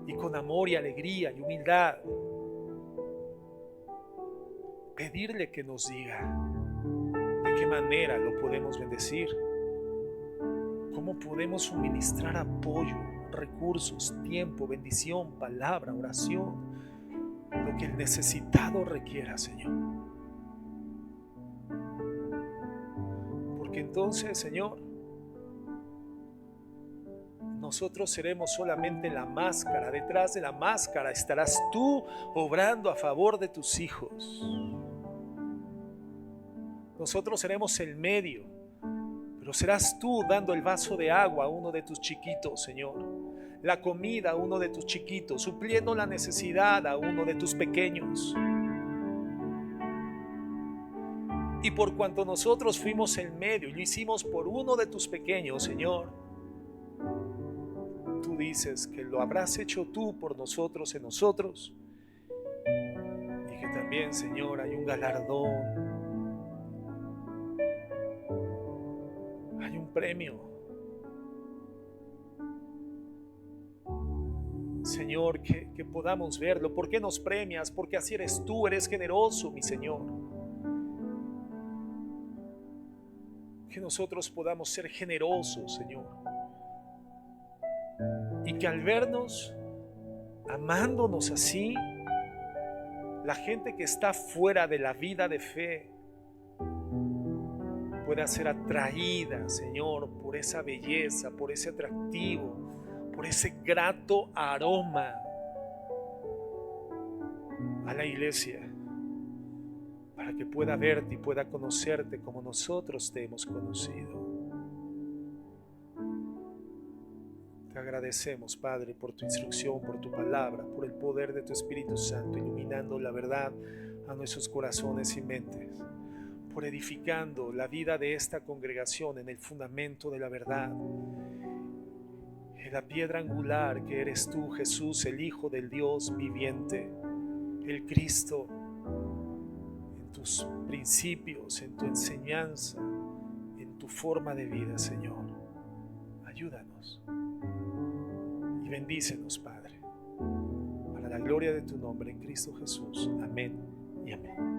y con amor y alegría y humildad pedirle que nos diga de qué manera lo podemos bendecir, cómo podemos suministrar apoyo, recursos, tiempo, bendición, palabra, oración, lo que el necesitado requiera, Señor. Porque entonces, Señor, nosotros seremos solamente la máscara. Detrás de la máscara estarás tú obrando a favor de tus hijos. Nosotros seremos el medio, pero serás tú dando el vaso de agua a uno de tus chiquitos, Señor. La comida a uno de tus chiquitos, supliendo la necesidad a uno de tus pequeños. Y por cuanto nosotros fuimos el medio y lo hicimos por uno de tus pequeños, Señor, tú dices que lo habrás hecho tú por nosotros en nosotros, y que también, Señor, hay un galardón, hay un premio. Señor, que podamos verlo. ¿Por qué nos premias? Porque así eres tú, eres generoso, mi Señor. Que nosotros podamos ser generosos, Señor. Y que al vernos, amándonos así, la gente que está fuera de la vida de fe pueda ser atraída, Señor, por esa belleza, por ese atractivo, por ese grato aroma a la iglesia, para que pueda verte y pueda conocerte como nosotros te hemos conocido. Te agradecemos, Padre, por tu instrucción, por tu palabra, por el poder de tu Espíritu Santo, iluminando la verdad a nuestros corazones y mentes, por edificando la vida de esta congregación en el fundamento de la verdad, en la piedra angular que eres tú, Jesús, el Hijo del Dios viviente, el Cristo, en tus principios, en tu enseñanza, en tu forma de vida, Señor. Ayúdanos y bendícenos, Padre, para la gloria de tu nombre en Cristo Jesús. Amén y amén.